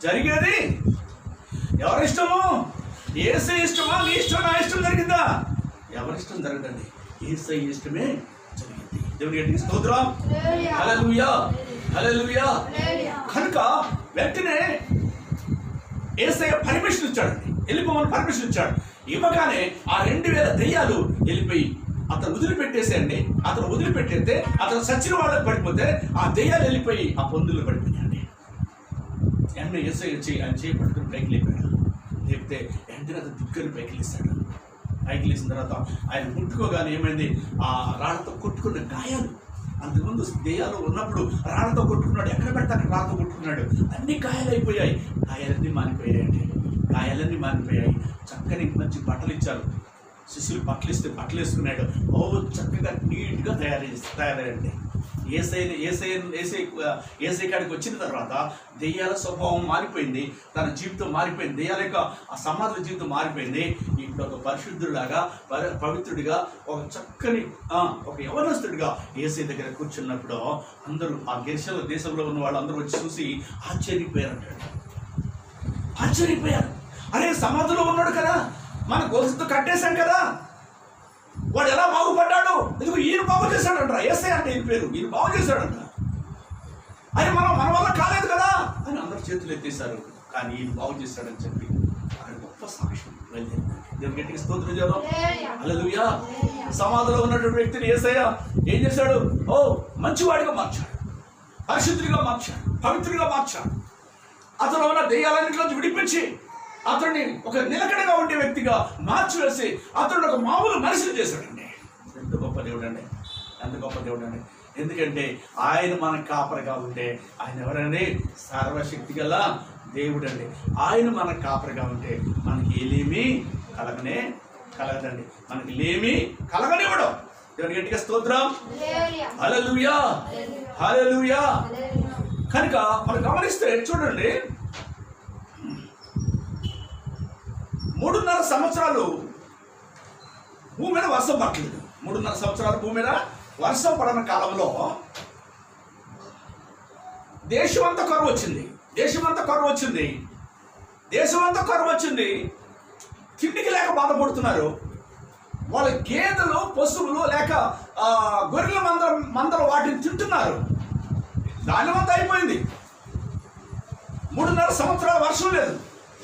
జరిగేది ఎవరిష్టము? ఏసై ఇష్టమా? నీ ఇష్టం నా ఇష్టం జరిగిందా? ఎవరిష్టం జరగదండి, ఏసై ఇష్టమే జరిగింది. దేవునికి స్తోత్రం, హల్లెలూయా హల్లెలూయా. కనుక వెంటనే ఏసయ్య పర్మిషన్ ఇచ్చాడండి, వెళ్ళిపోమని పర్మిషన్ ఇచ్చాడు. ఇవ్వగానే ఆ 2000 దెయ్యాలు వెళ్ళిపోయి అతను వదిలిపెట్టేసేయండి. అతను వదిలిపెట్టేస్తే అతను సచ్చిన వాళ్ళకి పడిపోతే ఆ దెయ్యాలు వెళ్ళిపోయి ఆ పొందులు పడిపోయాయండి. వెంటనే ఏసయ్య వచ్చి ఆయన చేపట్టుకుని పైకి లేపాడు. లేపితే వెంటనే అతను దిక్కుని పైకి లేస్తాడు. పైకి లేచిన తర్వాత ఆయన ముట్టుకోగానే ఏమైంది, ఆ రాళ్ళతో కొట్టుకున్న గాయాలు, అంతకుముందు దెయ్యాలు ఉన్నప్పుడు రాళ్ళతో కొట్టుకున్నాడు, ఎక్కడ పెడితే అక్కడ రాళ్ళతో కొట్టుకున్నాడు, అన్ని గాయాలు అయిపోయాయి. గాయాలన్నీ మానిపోయాయండి, గాయాలన్నీ మానిపోయాయి. చక్కని మంచి బట్టలు ఇచ్చారు, శిష్యులు బట్టలు ఇస్తే బట్టలు వేసుకున్నాడు. చక్కగా నీట్గా తయారయ్యండి. ఏసై కాడికి వచ్చిన తర్వాత దెయ్యాల స్వభావం మారిపోయింది, తన జీవితం మారిపోయింది, దెయ్యాల యొక్క ఆ సమాధుల జీవితం మారిపోయింది. ఇప్పుడు ఒక పరిశుద్ధుడిలాగా పవిత్రుడిగా ఒక చక్కని ఒక యవనస్తుడిగా ఏసై దగ్గర కూర్చున్నప్పుడు అందరూ ఆ గిరిశల దేశంలో ఉన్న వాళ్ళందరూ వచ్చి చూసి ఆశ్చర్యపోయారంటాడు. ఆశ్చర్యపోయారు, అరే సమాధిలో ఉన్నాడు కదా, మన గొలుసుతో కట్టేశాం కదా, వాడు ఎలా బాగుపడ్డాడు, ఎందుకు ఈయన బాగు చేశాడంట, ఏసై అంటే ఈయన పేరు, ఈయన బాగు చేశాడంట, అని మన వల్ల కాలేదు కదా అని అందరు చేతులు ఎత్తేశారు. కానీ ఈయన బాగు చేశాడని చెప్పి అక్కడ గొప్ప సాక్ష్యం బయలుదేరింది. దేవుని గట్టిగా స్తోత్రం చేద్దాం, హల్లెలూయా. సమాధిలో ఉన్నటువంటి వ్యక్తిని ఏసయ్య ఏం చేశాడు, మంచివాడిగా మార్చాడు, పరిశుద్ధుడిగా మార్చాడు, పవిత్రుడిగా మార్చాడు. అతను ఉన్న దెయ్యాలన్నింటిలోంచి విడిపించి అతన్ని ఒక నిలకడగా ఉండే వ్యక్తిగా మార్చివేసి అతను ఒక మామూలు మనిషిని చేశాడండి. ఎంత గొప్ప దేవుడు అండి, ఎంత గొప్ప దేవుడు అండి. ఎందుకంటే ఆయన మనకు కాపరిగా ఉంటే, ఆయన ఎవరండి, సర్వశక్తి గల దేవుడు అండి. ఆయన మనకు కాపరిగా ఉంటే మనకి ఏమీ కలగదండి, మనకి లేమి కలగనివ్వడం. దేవుని గట్టిగా స్తోత్రం, హల్లెలూయా హల్లెలూయా. కనుక మనం గమనిస్తే చూడండి, 3.5 సంవత్సరాలు భూమి మీద వర్షం పట్టలేదు. 3.5 సంవత్సరాలు భూమి మీద వర్షం పడిన కాలంలో దేశమంతా కరువు వచ్చింది. తిండికి లేక బాధపడుతున్నారు. వాళ్ళ గేదెలు పశువులు లేక గొర్రెల మందలు వాటిని తింటున్నారు. దానివంతా అయిపోయింది. 3.5 సంవత్సరాలు వర్షం లేదు,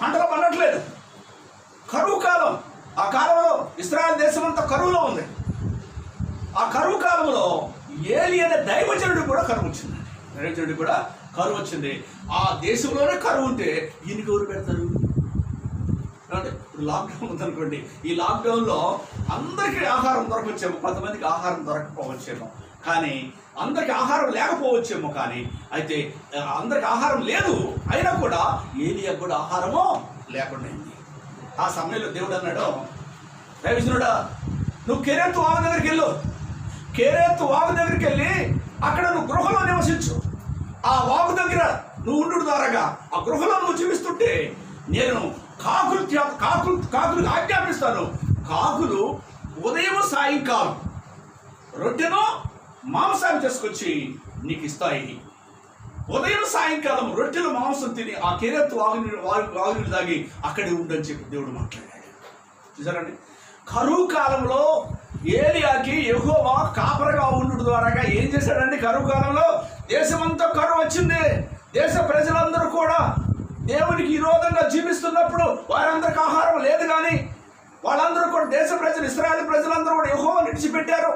పంటలు పండట్లేదు, కరువు కాలం. ఆ కాలంలో ఇశ్రాయేల్ దేశం అంతా కరువులో ఉంది. ఆ కరువు కాలంలో ఏలి అనే దైవజనుడు కూడా కరువు వచ్చింది. ఆ దేశంలోనే కరువు ఉంటే ఈయనకి ఎవరు పెడతారు? ఇప్పుడు లాక్డౌన్ ఉందనుకోండి, ఈ లాక్డౌన్లో అందరికీ ఆహారం దొరకవచ్చేమో, కొంతమందికి ఆహారం దొరకకపోవచ్చేమో, కానీ అందరికి ఆహారం లేకపోవచ్చేమో, కానీ అయితే అందరికి ఆహారం లేదు, అయినా కూడా ఏలియాకు కూడా ఆహారమో లేకుండా అయింది. ఆ సమయంలో దేవుడు అన్నాడు, దైవజనుడా నువ్వు కెరేతు వాగు దగ్గరికి వెళ్ళు, కెరేతు వాగు దగ్గరికి వెళ్ళి అక్కడ నువ్వు గృహలో నివసించు. ఆ వాగు దగ్గర నువ్వు ఉండు ద్వారాగా ఆ గృహలో నువ్వు జీవిస్తుంటే నేను కాకులు ఆజ్ఞాపిస్తాను. కాకులు ఉదయం సాయంకాలం రొట్టెను మాంసాన్ని తీసుకొచ్చి నీకు ఇస్తాయి. ఉదయం సాయంకాలం రొట్టెలు మాంసం తిని ఆ కెరేతు వాగునీళ్ళు తాగి అక్కడే ఉండని చెప్పి దేవుడు మాట్లాడాడు. చూసారండి, కరువు కాలంలో ఏలియాకి యెహోవా కాపరగా ఉండు ద్వారాగా ఏం చేశాడండి? కరువు కాలంలో దేశమంతా కరువు వచ్చింది. దేశ ప్రజలందరూ కూడా దేవునికి విరోధంగా జీవిస్తున్నప్పుడు వారందరికి ఆహారం లేదు, కానీ వాళ్ళందరూ కూడా దేశ ప్రజలు, ఇశ్రాయేలు ప్రజలందరూ కూడా యెహోవాను విడిచిపెట్టారు.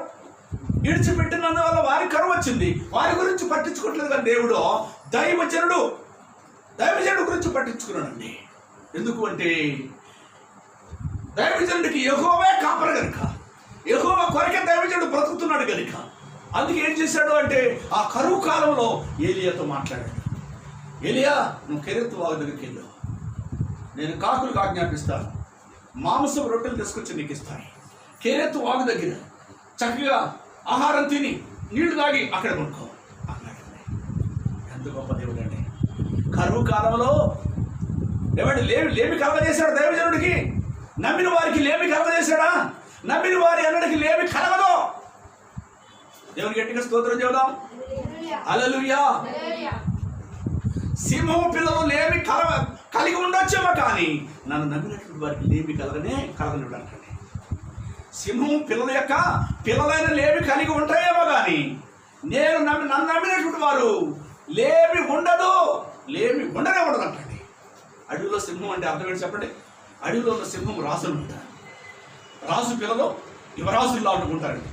విడిచిపెట్టినందువల్ల వారికి కరువు వచ్చింది. వారి గురించి పట్టించుకోవట్లేదు, కానీ దేవుడు దైవజనుడు గురించి పట్టించుకున్నాడండి. ఎందుకు అంటే దైవజనుడికి యెహోవే కాపరి కనుక, యెహోవా కొరకే దైవజనుడు బ్రతుకుతున్నాడు కనుక, అందుకే ఏం చేశాడు అంటే ఆ కరువు కాలంలో ఏలియాతో మాట్లాడాడు. ఏలియా నువ్వు కెరేతు వాగు దగ్గరికి వెళ్ళు, నేను కాకులకు ఆజ్ఞాపిస్తాను, మాంసం రొట్టెలు తీసుకొచ్చి నీకు ఇస్తాను. కెరేతు వాగు దగ్గర చక్కగా ఆహారం తిని నీళ్లు తాగి అక్కడ పడుకో అన్నాడు. ఎంత గొప్ప దేవుడు అండి! కరువు కాలంలో ఏమంటే లేమి కలగజేశాడు దైవజనుడికి. నమ్మిన వారికి లేమి కలగజేశాడా? నమ్మిన వారి అన్నడికి లేమి కలగదు. దేవుని గట్టిగా స్తోత్రం చెబుదాం. హల్లెలూయా. సింహం పిల్లలు లేమి కలిగి ఉండొచ్చేమో, కానీ నన్ను నమ్మినటువంటి వారికి లేమి కలగనివ్వడు అంటండి. సింహం పిల్లల యొక్క పిల్లలైన లేమి కలిగి ఉంటాయేమో, కానీ నన్ను నమ్మినటువంటి వారు లేమి ఉండదు, లేమి ఉండనే ఉండదు అంటండి. అడవిలో సింహం అంటే అర్థం ఏంటి చెప్పండి? అడవిలో ఉన్న సింహం రాజులు ఉంటారు. రాజు పిల్లలు యువరాజుల్లా ఉంటారండి.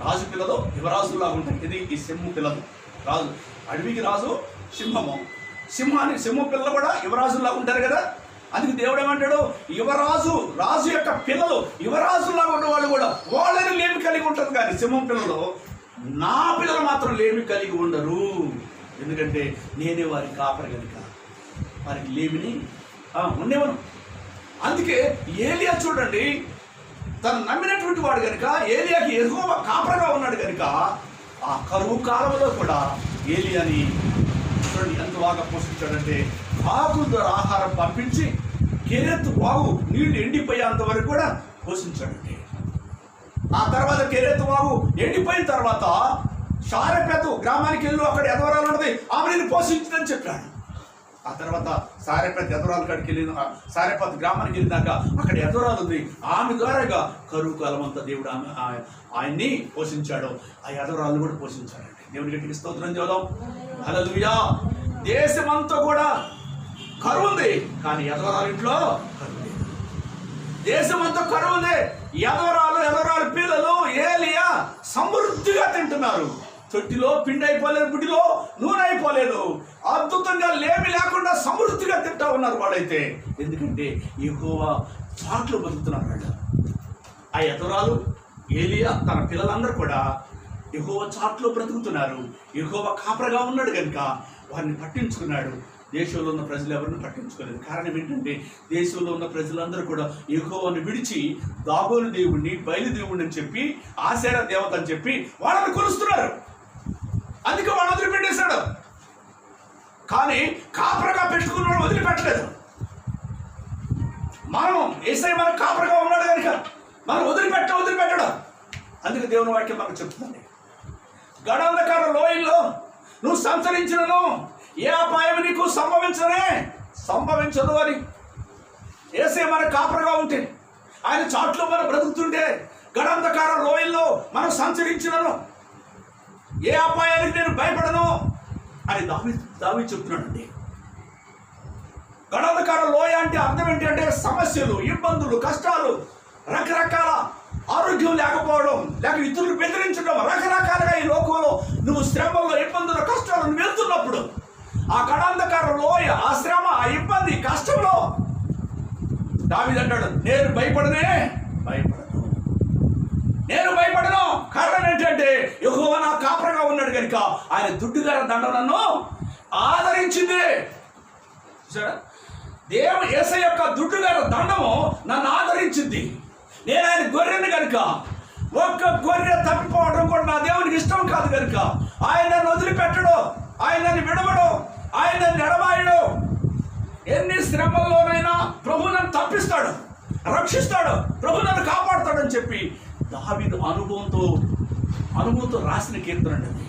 రాజు పిల్లలు యువరాజుల్లా ఉంటాయి. ఇది ఈ సింహం పిల్లలు. రాజు అడవికి రాజు సింహము, సింహం పిల్లలు కూడా యువరాజుల్లా ఉంటారు కదా. అందుకే దేవుడు ఏమంటాడు, రాజు యొక్క పిల్లలు యువరాజుల్లా ఉన్న వాళ్ళు కూడా వాళ్ళని లేమి కలిగి ఉంటుంది, కానీ సింహం పిల్లలు నా పిల్లలు మాత్రం లేమి కలిగి ఉండరు. ఎందుకంటే నేనే వారి కాపరి కనుక వారికి లేమిని ఉండేవను. అందుకే ఏలియా చూడండి, తను నమ్మినటువంటి వాడు కనుక, ఏలియాకి యెహోవా కాపరగా ఉన్నాడు కనుక ఆ కరువు కాలంలో కూడా ఏలియాని చూడండి ఎంత బాగా పోషించాడంటే, కాకుల ద్వారా ఆహారం పంపించి కెరేతు వాగు నీళ్లు ఎండిపోయేంత వరకు కూడా పోషించాడండి. ఆ తర్వాత కెరేతు వాగు ఎండిపోయిన తర్వాత సారెపతు గ్రామానికి వెళ్ళు, అక్కడ ఎదవరాలు ఉన్నది, ఆమెను పోషించదని చెప్పాడు. ఆ తర్వాత సారెపతు గ్రామానికి వెళ్ళినాక అక్కడ ఎదవరాలు ఉంది, ఆమె ద్వారాగా కరువు కాలం అంతా దేవుడు ఆయన్ని పోషించాడు. ఆ ఎదవరాలను కూడా పోషించాడండి. దేవుని గట్టికి స్తోత్రం చేద్దాం. హల్లెలూయా. దేశమంతా కూడా కరువు ఉంది, కానీ ఎదవరాలు ఇంట్లో కరువు లేదు. దేశమంతా కరువు ఉంది, ఎదవరాలు పిల్లలు ఏలియా సమృద్ధిగా తింటున్నారు. తొట్టిలో పిండి అయిపోలేదు, గుడిలో నూనె అయిపోలేదు, అద్భుతంగా లేమి లేకుండా సమృద్ధిగా తింటా ఉన్నారు వాళ్ళైతే. ఎందుకంటే యెహోవా చాట్లో బతుకుతున్నారు వాళ్ళు. ఆ ఎదవరాలు ఏలియా తన పిల్లలందరూ కూడా యెహోవా చాట్లో బ్రతుకుతున్నారు. యెహోవా కాపరగా ఉన్నాడు కనుక వారిని పట్టించుకున్నాడు. దేశంలో ఉన్న ప్రజలు ఎవరిని పట్టించుకోలేదు. కారణం ఏంటంటే దేశంలో ఉన్న ప్రజలందరూ కూడా యెహోవాను విడిచి దాగోను దేవుణ్ణి, బయలుదేవుణ్ణి అని చెప్పి, ఆశేరా దేవత అని చెప్పి వాళ్ళని కొలుస్తున్నారు. అందుకే వాళ్ళు వదిలిపెట్టేశాడు. కానీ కాపరగా పెట్టుకున్నాడు, వదిలిపెట్టలేదు. మనం యేసయ్య మనకు కాపరగా ఉన్నాడు కనుక మనం వదిలిపెట్టడం. అందుకే దేవుని వాక్యం మనకు చెప్తుంది, గడాంధకార లోయల్లో నువ్వు సంచరించినను ఏ అపాయం నీకు సంభవించదు అని. యేసయ్య మన కాపరగా ఉంటే, ఆయన చాట్లో మనం బ్రతుకుతుంటే, గడాంధకార లోయల్లో మనం సంచరించినను ఏ అపాయానికి నేను భయపడను అని దావీదు చెప్తున్నాడండి. గడాంధకార లోయ అంటే అర్థం ఏంటి అంటే సమస్యలు, ఇబ్బందులు, కష్టాలు, రకరకాల ఆరోగ్యం లేకపోవడం, లేక ఇతరులు బెదిరించడం, రకరకాలుగా ఈ లోకంలో నువ్వు శ్రమల్లో, ఇబ్బందులు, కష్టాలు నువ్వు వెళ్తున్నప్పుడు ఆ గడాంధకార లోయ, ఆ శ్రమ, ఆ ఇబ్బంది, కష్టంలో దావీదు అంటాడు, నేను భయపడను. కారణం ఏంటంటే యెహోవా నా కాపరిగా ఉన్నాడు కనుక ఆయన దుడ్డుగార దండం నన్ను ఆదరించింది. దేవుడు యేసయ్య యొక్క దుడ్డుగార దండము నన్ను ఆదరించింది. నేను ఆయన గొర్రెను కనుక, ఒక్క గొర్రె తప్పిపోవడం కూడా నా దేవునికి ఇష్టం కాదు కనుక ఆయన నన్ను వదిలిపెట్టడు, ఆయన నన్ను విడవడు, ఆయన నన్ను ఎడబాయడు. ఎన్ని శ్రమల్లోనైనా ప్రభు నన్ను తప్పిస్తాడు, రక్షిస్తాడు, ప్రభు నన్ను కాపాడుతాడని చెప్పి దావీదు అనుభవంతో రాసిన కీర్తన అండి.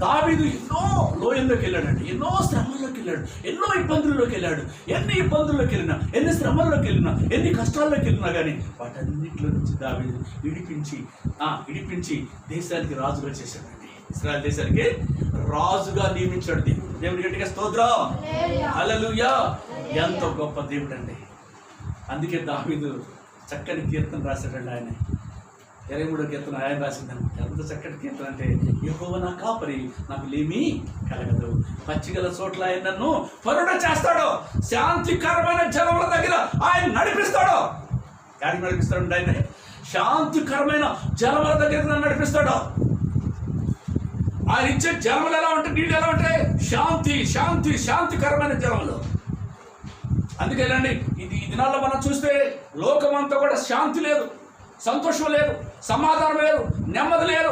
దావీదు ఎన్నో లోయల్లోకి వెళ్ళాడండి, ఎన్నో శ్రమల్లోకి వెళ్ళాడు, ఎన్నో ఇబ్బందుల్లోకి వెళ్ళాడు. ఎన్ని ఇబ్బందుల్లోకి వెళ్ళినా, ఎన్ని శ్రమల్లోకి వెళ్ళినా, ఎన్ని కష్టాల్లోకి వెళ్ళినా కానీ వాటన్నిటిలో నుంచి దావీదు విడిపించి దేశానికి రాజుగా చేశాడండి. ఇశ్రాయేలు దేశానికి రాజుగా నియమించాడు దేవుడు. దేవుని గట్టిగా స్తోత్రం, హల్లెలూయా. ఎంతో గొప్ప దేవుడు అండి. అందుకే దావీదు చక్కని కీర్తన రాశాడండి. ఆయన 23వ కీర్తన ఆయన రాసిందండి. ఎంత చక్కటి కీర్తన అంటే, యెహోవా నా కాపరి, నాకు లేమి కలగదు, పచ్చిగల చోట్ల ఆయన నన్ను పరుడ చేస్తాడు, శాంతికరమైన జలముల దగ్గర ఆయన నడిపిస్తాడు. యాడికి నడిపిస్తాడు? ఆయన శాంతికరమైన జలముల దగ్గర నన్ను నడిపిస్తాడు. ఆయన ఇచ్చే జలములు ఎలా ఉంటాయి, నీళ్ళు ఎలా ఉంటాయి? శాంతికరమైన జలములు. అందుకేనండి ఈ దినాల్లో మనం చూస్తే లోకమంతా కూడా శాంతి లేదు, సంతోషం లేదు, సమాధానం లేదు, నెమ్మది లేదు.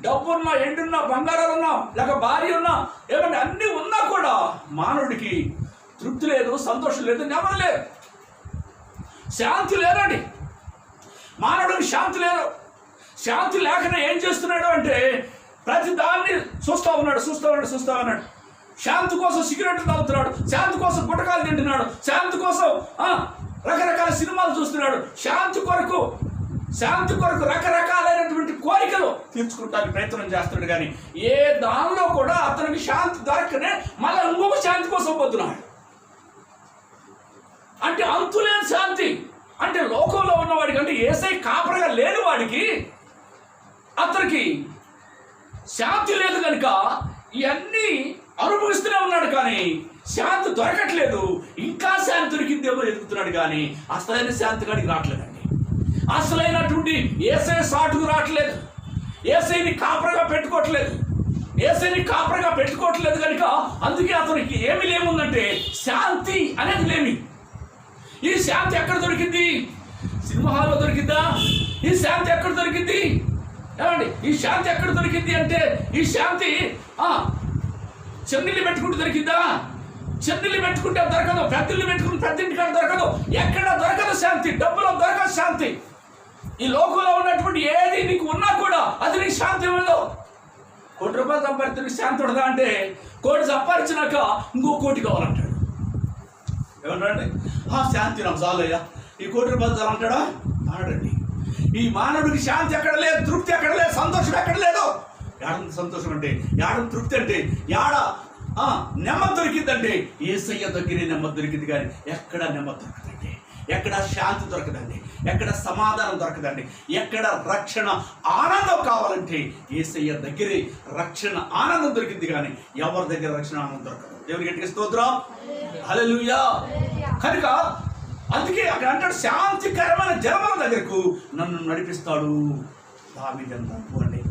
డబ్బున్నా, ఎండున్నా, బంగారాలున్నా, లేక భార్య ఉన్నా, ఏమంటే అన్నీ ఉన్నా కూడా మానవుడికి తృప్తి లేదు, సంతోషం లేదు, నెమ్మది లేదు, శాంతి లేదండి. మానవుడికి శాంతి లేదు. శాంతి లేకనే ఏం చేస్తున్నాడు అంటే ప్రతి దాన్ని చూస్తూ ఉన్నాడు. శాంతి కోసం సిగరెట్లు తాగుతున్నాడు, శాంతి కోసం గుటకాలు తింటున్నాడు, శాంతి కోసం రకరకాల సినిమాలు చూస్తున్నాడు, శాంతి కొరకు రకరకాలైనటువంటి కోరికలు తీర్చుకుంటానికి ప్రయత్నం చేస్తున్నాడు. కానీ ఏ దానిలో కూడా అతనికి శాంతి దొరకనే మళ్ళీ ఇంకొక శాంతి కోసం పోతున్నాడు. అంటే అంతులేని శాంతి. అంటే లోకంలో ఉన్నవాడికి, అంటే యేసయ్య కాపరిగా లేని వాడికి అతనికి శాంతి లేదు కనుక ఇవన్నీ అనుభవిస్తూనే ఉన్నాడు, కానీ శాంతి దొరకట్లేదు. ఇంకా శాంతి దొరికిందేమో ఎదుగుతున్నాడు, కానీ అసలైన శాంతి కాడికి రావట్లేదండి. అసలైనటువంటి యేసయ్య సాటుకు రావట్లేదు, యేసయ్యని కాపరిగా పెట్టుకోవట్లేదు కనుక అందుకే అతనికి ఏమి లేముందంటే శాంతి అనేది లేమి. ఈ శాంతి ఎక్కడ దొరికింది? సినిమా హాల్లో దొరికిద్దా? ఈ శాంతి ఎక్కడ దొరికింది? ఏమండి, ఈ శాంతి ఎక్కడ దొరికింది అంటే ఈ శాంతి చెన్నీళ్ళు పెట్టుకుంటూ దొరికిందా? చెన్నీళ్ళు పెట్టుకుంటే దొరకదు, పెద్దలు పెట్టుకుంటే పెద్దింటికాడ దొరకదు, ఎక్కడ దొరకదు శాంతి. డబ్బులో దొరకదు శాంతి. ఈ లోకంలో ఉన్నటువంటి ఏది నీకు ఉన్నా కూడా అది నీకు శాంతి ఇవ్వదు. ₹1 సంపాదించిన శాంతి ఉండదా అంటే, 1 కోటి సంపాదించినాక ఇంకో 1 కోటి కావాలంటాడు. ఏమంటాడండి? శాంతి నాకు చాలయ్యా, ఈ ₹1 చాలు అంటాడా? ఆడండి. ఈ మానవుడికి శాంతి ఎక్కడ లేదు, తృప్తి ఎక్కడ లేదు, సంతోషం ఎక్కడ లేదు. ఏడ సంతోషం అంటే, ఏడ తృప్తి అంటే, ఏడ నెమ్మది దొరికిందంటే యేసయ్య దగ్గరే నెమ్మది దొరికింది. కానీ ఎక్కడ నెమ్మది దొరకదండి, ఎక్కడ శాంతి దొరకదండి, ఎక్కడ సమాధానం దొరకదండి, ఎక్కడ రక్షణ ఆనందం కావాలంటే యేసయ్య దగ్గరే రక్షణ ఆనందం దొరికింది. కానీ ఎవరి దగ్గర రక్షణ ఆనందం దొరకదు. దేవుని గట్టిగా స్తోత్రం, హల్లెలూయా. కనుక అందుకే అక్కడ అంటాడు, శాంతికరమైన జలముల దగ్గరకు నన్ను నడిపిస్తాడు. దావీదు అండి.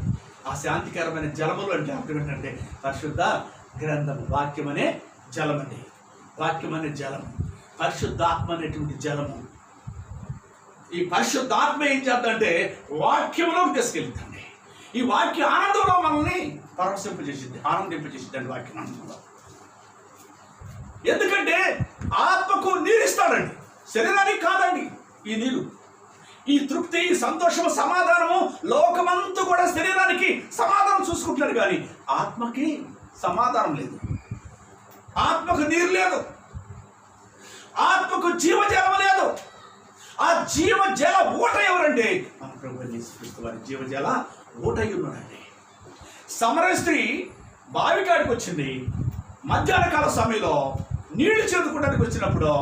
ఆ శాంతికరమైన జలములు అంటే అర్థం ఏంటంటే పరిశుద్ధ గ్రంథం, వాక్యం అనే జలం అండి. వాక్యం అనే జలము, పరిశుద్ధాత్మ అనేటువంటి జలము. ఈ పరిశుద్ధాత్మ ఏం చేద్దంటే వాక్యంలోకి తీసుకెళ్తుంది. ఈ వాక్య ఆనందంలో మనల్ని పరవశింపజేసింది, ఆనందింపజేసింది వాక్యం ఆనందంలో. ఎందుకంటే ఆత్మకు నీరిస్తాడండి, శరీరానికి కాదండి. ఈ నీరు, ఈ తృప్తి, ఈ సంతోషము, సమాధానము లోకమంతా కూడా శరీరానికి సమాధానం చూసుకుంటున్నారు, కానీ ఆత్మకి సమాధానం లేదు, ఆత్మకు నీరు లేదు, ఆత్మకు జీవజలం లేదు. ఆ జీవజల ఊట ఎవరంటే మన ప్రభువు యేసుక్రీస్తు వారి జీవజల ఊట ఉన్నాడండి. సమరయ స్త్రీ బావికాడికి వచ్చింది. మధ్యాహ్న కాల సమయంలో నీళ్లు చేదుకోవడానికి వచ్చినప్పుడు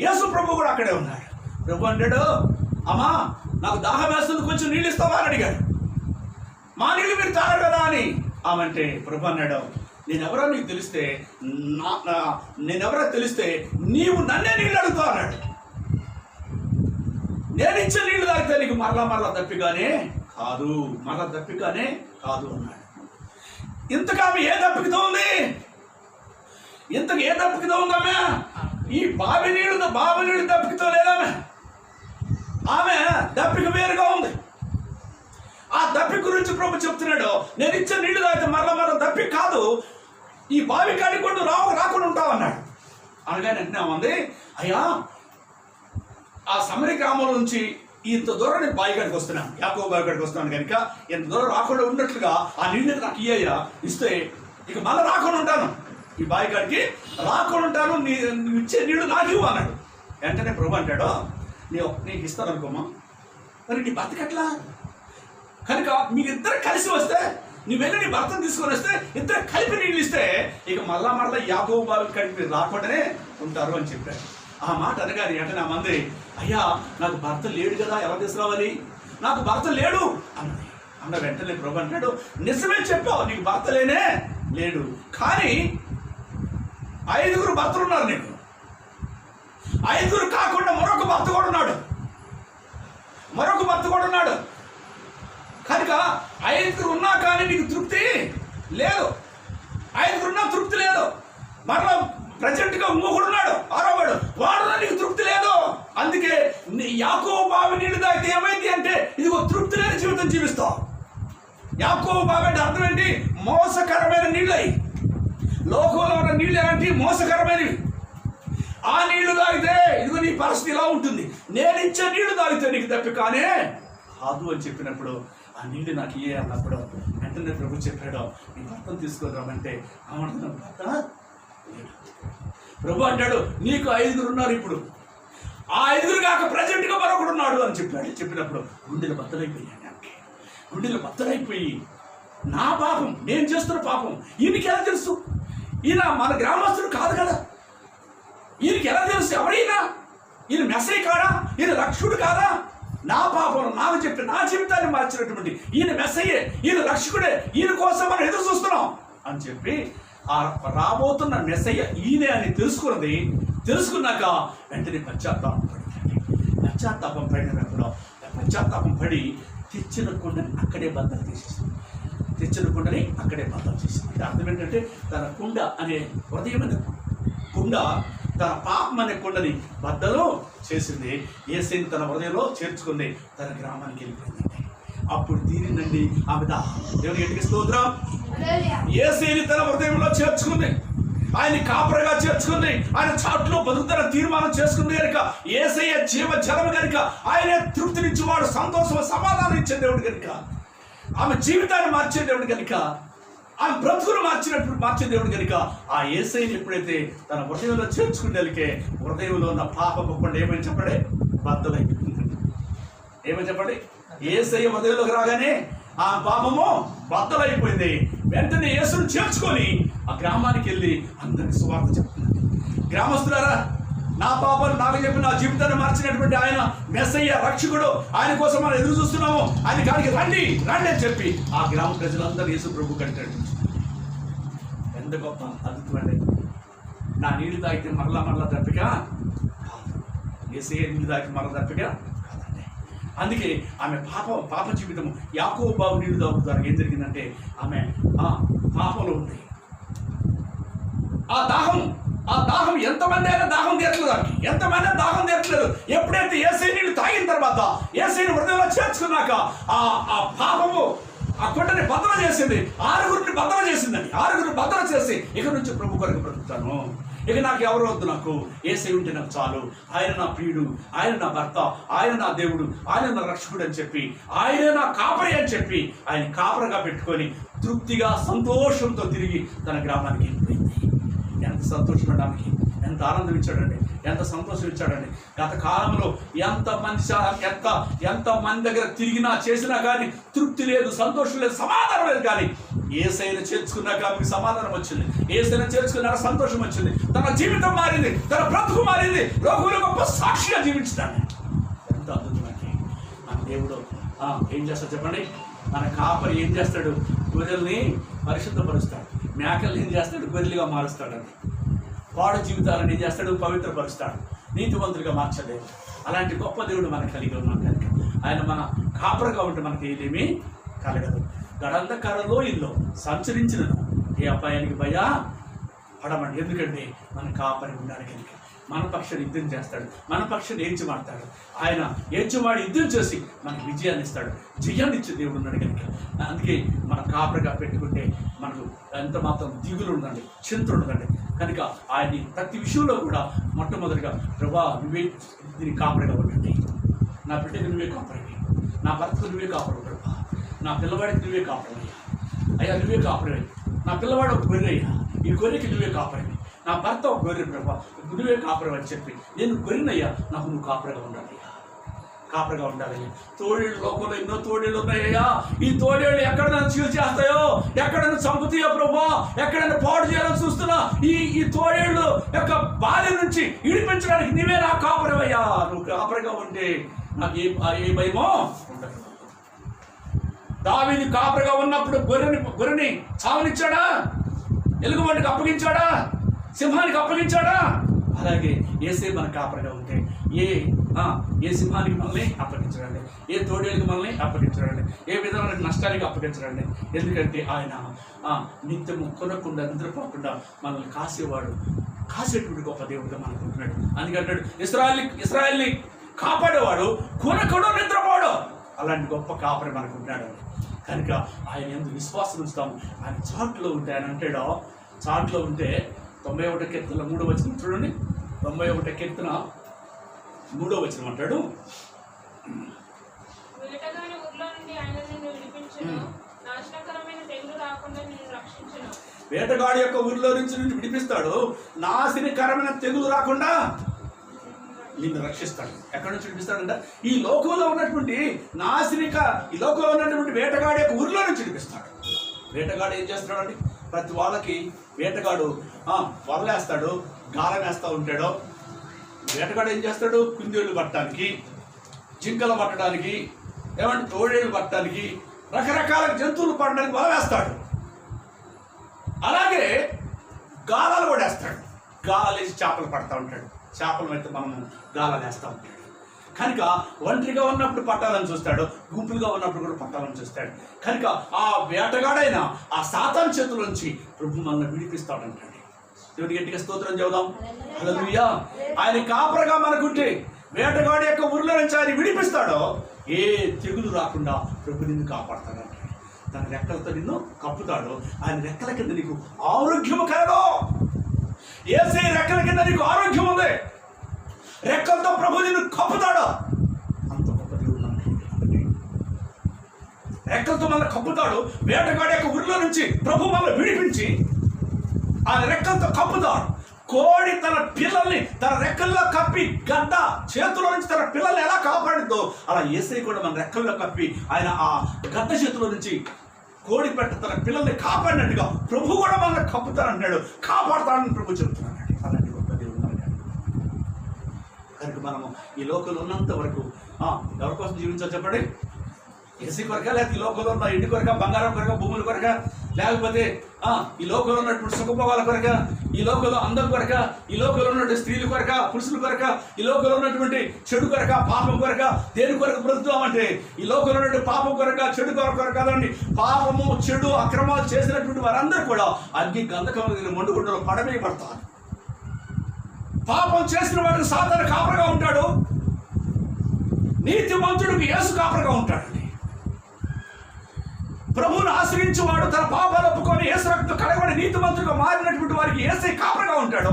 యేసు ప్రభు కూడా అక్కడే ఉన్నాడు. ప్రభు అంటాడు, అమ్మా నాకు దాహం వేస్తుంది, కొంచెం నీళ్ళు ఇస్తావా అని అడిగాడు. మా నీళ్ళు మీరు తాగరు కదా అని ఆమె అంటే ప్రభు అన్నాడు, నేనెవరో నీకు తెలిస్తే నేనెవరో తెలిస్తే నీవు నన్నే నీళ్ళు అడుగుతావు అన్నాడు. నేను ఇచ్చే నీళ్లు తాగితే నీకు మరలా దప్పిగానే కాదు, మరలా దప్పిగానే కాదు అన్నాడు. ఇంతకు ఆమె ఏ దప్పికతో ఉంది? ఇంతకు ఏ దప్పికతో ఉందామె? ఈ బావి నీళ్ళు దప్పికతో లేదామె. ఆమె దప్పిక వేరుగా ఉంది. ఆ దప్పిక గురించి ప్రభు చెప్తున్నాడు, నేను ఇచ్చే నీళ్లు తాగితే మరలా దప్పిక కాదు, ఈ బావి కాడికి కూడా రాకుండా ఉంటావు అన్నాడు. అనగానే వెంటనే ఉంది, అయ్యా ఆ సమరి గ్రామం నుంచి ఇంత దూరం నేను బావి కాడికి వస్తున్నాను, యాకోబు బావి కాడికి వస్తున్నాను కనుక ఇంత దూరం రాకుండా ఉన్నట్లుగా ఆ నీళ్ళు నాకు ఇయ్యా, ఇస్తే ఇక మళ్ళీ రాకుండా ఉంటాను, ఈ బావి కాడికి రాకుండా ఉంటాను, నువ్వు ఇచ్చే నీళ్ళు నాకు ఇవ్వు అన్నాడు. వెంటనే ప్రభు అంటాడు, నీకు ఇస్తాను అనుకోమా, మరి నీ బతకట్లా కనుక మీరిద్దరు కలిసి వస్తే, నువ్వెళ్ళి నీ భర్తను తీసుకొని వస్తే ఇద్దరు కలిపి నీళ్ళు ఇస్తే ఇక మళ్ళా యాకోబు బావి కాడికి మీరు రాకుండానే ఉంటారు అని చెప్పారు. ఆ మాట అనగానే వెంటనే మంది, అయ్యా నాకు భర్త లేడు కదా, ఎలా తీసుకురావాలి, నాకు భర్త లేడు అన్నది. అన్న వెంటనే ప్రభు అంటాడు, నిజమే చెప్పావు, నీకు భర్త లేడు, కానీ 5 భర్తలు ఉన్నారు నీకు, 5 కాకుండా మరొక భర్త కూడా ఉన్నాడు, కనుక 5 ఉన్నా కానీ నీకు తృప్తి లేదు, 5 ఉన్నా తృప్తి లేదు, మరలా ప్రజెంట్గా ఇంకొకడు ఉన్నాడు, 6వాడు, వాడులో నీకు తృప్తి లేదు. అందుకే యాకోబు బావి నీళ్ళు తాగితే ఏమైంది అంటే ఇదిగో తృప్తి లేని జీవితం జీవిస్తావు. యాకోబు బావి అంటే అర్థం ఏంటి? మోసకరమైన నీళ్ళు. అయి లోకంలో ఉన్న నీళ్ళు ఎలాంటి మోసకరమైనవి. ఆ నీళ్లు తాగితే ఇదిగో నీ పరిస్థితి ఇలా ఉంటుంది, నేను ఇచ్చే నీళ్లు తాగితే నీకు దప్పికానే కాదు అని చెప్పినప్పుడు, ఆ నీళ్ళు నాకు ఇయ్యే అన్నప్పుడు వెంటనే ప్రభు చెప్పాడు, నీ భర్తను తీసుకురామంటే ఆమె భర్త ప్రభు అంటాడు, నీకు 5 ఉన్నారు, ఇప్పుడు ఆ 5 కాక ప్రజెంట్గా మరొకడు ఉన్నాడు అని చెప్పినప్పుడు గుండెలు బద్దలైపోయి నా పాపం, నేను చేస్తున్న పాపం ఈయనకి ఎలా తెలుసు? ఈయన మన గ్రామస్తుడు కాదు కదా, ఈయనకి ఎలా తెలుసు? ఎవరైనా ఈయన మెస్సై కాడా, ఈయన రక్షకుడు కాదా? నా పాపం నాకు చెప్పి నా జీవితాన్ని మార్చినటువంటి ఈయన మెస్సయ్యే, ఈయన రక్షకుడే, ఈయన కోసం మనం ఎదురు చూస్తున్నాం అని చెప్పి ఆ రాబోతున్న మెస్సయ్య ఈయనే అని తెలుసుకున్నాక వెంటనే పశ్చాత్తాపం పడి తెచ్చిన కుండని అక్కడే బద్దలు తీసేసింది. అంటే అర్థం ఏంటంటే తన కుండ అనే హృదయం కుండ, తన పాపం అనే కుండని బద్దలు చేసింది. యేసుని తన హృదయంలో చేర్చుకుంది, తన గ్రామానికి వెళ్ళిపోయిందండి. అప్పుడు తీరిందండి ఆమె దాహం. దేవుని ఎన్నిక స్తోత్రం. యేసుని తన హృదయంలో చేర్చుకుంది, ఆయన కాపరగా చేర్చుకుంది, ఆయన చాట్లో బతుకుతున్న తీర్మానం చేసుకుంది కనుక, యేసయ్య జీవ జలము కనుక, ఆయనే తృప్తినిచ్చేవాడు, సంతోషం సమాధానం ఇచ్చే దేవుడు కనుక, ఆమె జీవితాన్ని మార్చే దేవుడు కనుక, ఆమె బ్రతుకును మార్చే దేవుడు కనుక, ఆ యేసయ్యని ఎప్పుడైతే తన హృదయంలో చేర్చుకునేందుకే హృదయంలో ఉన్న పాపపు కొండ ఏమని చెప్పండి? బద్దలైపోయిందండి. ఏమని చెప్పండి? యేసయ్య హృదయంలోకి రాగానే ఆ పాపము బద్దలైపోయింది. వెంటనే యేసును చేర్చుకొని ఆ గ్రామానికి వెళ్ళి అందరికి సువార్త చెప్తున్నారు. గ్రామస్తులారా, నా పాపాలు నాకు చెప్పి నా జీవితాన్ని మార్చినటువంటి ఆయన మెస్సయ్య రక్షకుడు, ఆయన కోసం మనం ఎదురు చూస్తున్నాము, ఆయన కాడికి రండి అని చెప్పి ఆ గ్రామ ప్రజలందరూ యేసు ప్రభు కంటాడు. ఎంత గొప్ప అద్భుతం అండి. నా నీళ్లు తాగితే మరలా దప్పిక కాదు, యేసయ్య నీళ్లు తాగితే మరలా దప్పిక కాదండి. అందుకే ఆమె పాప జీవితం యాకోబు బావి నీళ్లు తాగుతారు. ఏం జరిగిందంటే ఆమె పాపంలో ఉంది. ఆ దాహం ఎంతమంది అయినా దాహం తీరట్లేదు. ఎప్పుడైతే యేసయ్య నీళ్ళు తాగిన తర్వాత, యేసయ్యని హృదయంలో చేర్చుకున్నాక ఆ పాపము ఆ కొండని బద్దలు చేసింది. 6 బద్దలు చేసిందండి. 6 బద్దలు చేసి ఇక నుంచి ప్రభు కొరకు బ్రతుకుతాను, ఇక నాకు ఎవరు వద్దు, నాకు యేసయ్య ఉంటే నాకు చాలు, ఆయన నా ప్రియుడు, ఆయన నా భర్త, ఆయన నా దేవుడు, ఆయన నా రక్షకుడు అని చెప్పి, ఆయన నా కాపరి అని చెప్పి ఆయన కాపరగా పెట్టుకొని తృప్తిగా సంతోషంతో తిరిగి తన గ్రామానికి వెళ్ళిపోయింది. ఎంత సంతోషపడడానికి, ఎంత ఆనందం ఇచ్చాడండి, ఎంత సంతోషం ఇచ్చాడండి. గత కాలంలో ఎంతమంది దగ్గర తిరిగినా చేసినా కానీ తృప్తి లేదు, సంతోషం లేదు, సమాధానం లేదు. కానీ యేసయ్యను చేర్చుకున్నాక ఆమెకు సమాధానం వచ్చింది, యేసయ్యను చేర్చుకున్నాక సంతోషం వచ్చింది, తన జీవితం మారింది, తన బ్రతుకు మారింది, లోకంలో గొప్ప సాక్షిగా జీవించుతాడు. ఎంత అద్భుతమండి. మన దేవుడు ఏం చేస్తాడు చెప్పండి? మన కాపరి ఏం చేస్తాడు? గొర్రెల్ని పరిశుద్ధపరుస్తాడు. మేకల్ని ఏం చేస్తాడు? గొర్రెలుగా మారుస్తాడండి. పాడు జీవితాలను ఏం చేస్తాడు? పవిత్రపరుస్తాడు. నీతివంతులుగా మార్చలేదు. అలాంటి గొప్ప దేవుడు మనకు కలిగి ఉన్నాం కనుక ఆయన మన కాపరగా ఉంటే మనకి ఏదేమీ కలగదు. గడంధకారంలో ఇల్లు సంచరించినను ఏ అపాయానికి భయా పడమండి. ఎందుకంటే మన కాపరి ఉన్నాడు కనుక మన పక్షాన్ని యుద్ధం చేస్తాడు, మన పక్షాన్ని ఏడ్చిమాడతాడు. ఆయన ఏడ్చిమాడి యుద్ధం చేసి మనకు విజయాన్ని ఇస్తాడు, జయాన్ని ఇచ్చే దేవుడు ఉన్నాడు కనుక అందుకే మన కాపరిగా పెట్టుకుంటే మనకు ఎంత మాత్రం దిగులు ఉండండి, చింత ఉండదండి. కనుక ఆయన్ని ప్రతి విషయంలో కూడా మొట్టమొదటిగా ప్రభా నువ్వే దీన్ని కాపరిగా ఉండండి, నా బిడ్డకి నువ్వే కాపరివి, నా భర్తకు నువ్వే కాపరి ప్రభా, నా పిల్లవాడికి నువ్వే కాపరయ్యా, అయ్యా నువ్వే కాపరివి, నా పిల్లవాడు ఒక గొర్రె అయ్యా, ఈ గొర్రెకి నువ్వే కాపరివి, నా భర్త ఒక గొర్రె ప్రభా నువ్వే కాపరి అని చెప్పి నేను గొర్రెనయ్యా, నాకు నువ్వు కాపరిగా ఉండాలి, కాపరిగా ఉండాలయ్యా. తోడేళ్ళు లోకంలో ఎన్నో తోడేళ్ళు ఉన్నాయ్యా. ఈ తోడేళ్ళు ఎక్కడైనా చీల్చేస్తాయో, ఎక్కడైనా చంపుతాయో ప్రభా, ఎక్కడైనా పాడు చేయాలని చూస్తున్నా ఈ తోడేళ్ళు యొక్క బాధ నుంచి ఇడిపించడానికి నీవే నా కాపరివయ్యా. నువ్వు కాపరిగా ఉంటే నాకు ఏ భయమో ఉండదు. దావీదు కాపరిగా ఉన్నప్పుడు గొర్రెని చావనిచ్చాడా? ఎలుగుబంటికి అప్పగించాడా? సింహానికి అప్పగించాడా? అలాగే ఏసే మన కాపరిగా ఉంటే ఏ సింహానికి మనల్ని అప్పగించడండి, ఏ తోడేళ్ళకి మనల్ని అప్పగించడండి, ఏ విధమైన నష్టానికి అప్పగించడండి. ఎందుకంటే ఆయన నిత్యము కొనకుండా నిద్రపోకుండా మనల్ని కాసేటువంటి గొప్ప దేవుడిగా మనకు ఉంటున్నాడు. అందుకంటాడు ఇశ్రాయేల్ని కాపాడేవాడు కొనకుండా నిద్రపోడు. అలాంటి గొప్ప కాపరి మనకు ఉంటాడు. కనుక ఆయన ఎందుకు విశ్వాసం ఉంచుతాము. ఆయన చాట్లో ఉంటే ఆయన అంటాడో, చాట్లో ఉంటే 91 కీర్తన 3వ వచనం చూడండి. 91 కీర్తన 3వ వచనం అంటాడు, వేటగాడి యొక్క ఊరిలో నుంచి విడిపిస్తాడు, నాశనకరమైన తెగులు రాకుండా నిన్ను రక్షిస్తాడు. ఎక్కడి నుంచి విడిపిస్తాడంట? ఈ లోకంలో ఉన్నటువంటి ఈ లోకంలో ఉన్నటువంటి వేటగాడి యొక్క ఊరిలో నుంచి విడిపిస్తాడు. వేటగాడు ఏం చేస్తున్నాడు? ప్రతి వాళ్ళకి వేటగాడు వలలేస్తాడు, గాలం వేస్తూ ఉంటాడు. వేటగాడు ఏం చేస్తాడు? కుందేళ్ళు పట్టడానికి, జింకలు పట్టడానికి, ఏమంటే తోడేళ్ళు పట్టడానికి, రకరకాల జంతువులు పట్టడానికి వల వేస్తాడు. అలాగే గాలాలు కూడా వేస్తాడు. గాలాలు వేసి చేపలు పడతా ఉంటాడు. చేపలు అయితే మనం గాలాలు వేస్తూ ఉంటాడు. కనుక ఒంటరిగా ఉన్నప్పుడు పట్టాలని చూస్తాడు, గుంపులుగా ఉన్నప్పుడు కూడా పట్టాలని చూస్తాడు. కనుక ఆ వేటగాడైన ఆ సాతాను చేతుల నుంచి ప్రభు మనల్ని విడిపిస్తాడంటాడు. దేవుడికి గట్టిగా స్తోత్రం చెబుదాం. హల్లెలూయా. ఆయన కాపరగా మనకుంటే వేటగాడి యొక్క ఊరిలో నుంచి ఆయన విడిపిస్తాడో ఏ తెగులు రాకుండా ప్రభు నిన్ను కాపాడతాడంటాడు. తన రెక్కలతో నిన్ను కప్పుతాడు. ఆయన రెక్కల కింద నీకు ఆరోగ్యము కలదు. యేసే రెక్కల కింద నీకు ఆరోగ్యం ఉంది. రెక్కలతో ప్రభు నిన్ను కప్పుతాడు. అంత గొప్ప దేవుడు మనకి. రెక్కలతో మనల్ని కప్పుతాడు. వేటగాడి యొక్క ఊరిలో నుంచి ప్రభు మనల్ని విడిపించి ఆయన రెక్కలతో కప్పుతాడు. కోడి తన పిల్లల్ని తన రెక్కల్లో కప్పి గద్ద చేతిలో నుంచి తన పిల్లల్ని ఎలా కాపాడిందో అలా యేసే కూడా మన రెక్కల్లో కప్పి ఆయన ఆ గద్ద చేతిలో నుంచి కోడి పెట్ట తన పిల్లల్ని కాపాడినట్టుగా ప్రభు కూడా మనల్ని కప్పుతానంటున్నాడు, కాపాడుతాడని ప్రభు చెబుతున్నాడు. అలాంటి గొప్ప దేవుడు మనకి. కనుక మనము ఈ లోకంలో ఉన్నంత వరకు ఎవరి కోసం జీవించాలి చెప్పండి? ఏసీ కొరక, లేకపోతే ఈ లోకంలో ఉన్న ఇంటి కొరక, బంగారం కొరక, భూముల కొరక, లేకపోతే ఈ లోకంలో ఉన్నటువంటి సుఖభోగాల కొరక, ఈ లోకంలో అందం కొరక, ఈ లోకంలో ఉన్నటువంటి స్త్రీల కొరక, పురుషుల కొరక, ఈ లోకంలో ఉన్నటువంటి చెడు కొరక, పాపం కొరక, దేని కొరకు బ్రతుకుతామంటే ఈ లోకంలో ఉన్నటువంటి పాపం కొరక, చెడు కొరక కదండి. పాపము, చెడు, అక్రమాలు చేసినటువంటి వారందరూ కూడా అగ్ని గంధకం మండుగుండలో పడవేయబడతారు. పాపం చేసిన వాడికి సాతాను కాపరగా ఉంటాడు, నీతిమంతుడికి యేసు కాపరగా ఉంటాడండి. ప్రభువును ఆశ్రయించేవాడు తన పాపాలు ఒప్పుకొని యేసు రక్తం కడగబడి నీతిమంతుడిగా మారినటువంటి వారికి యేసే కాపరగా ఉంటాడు.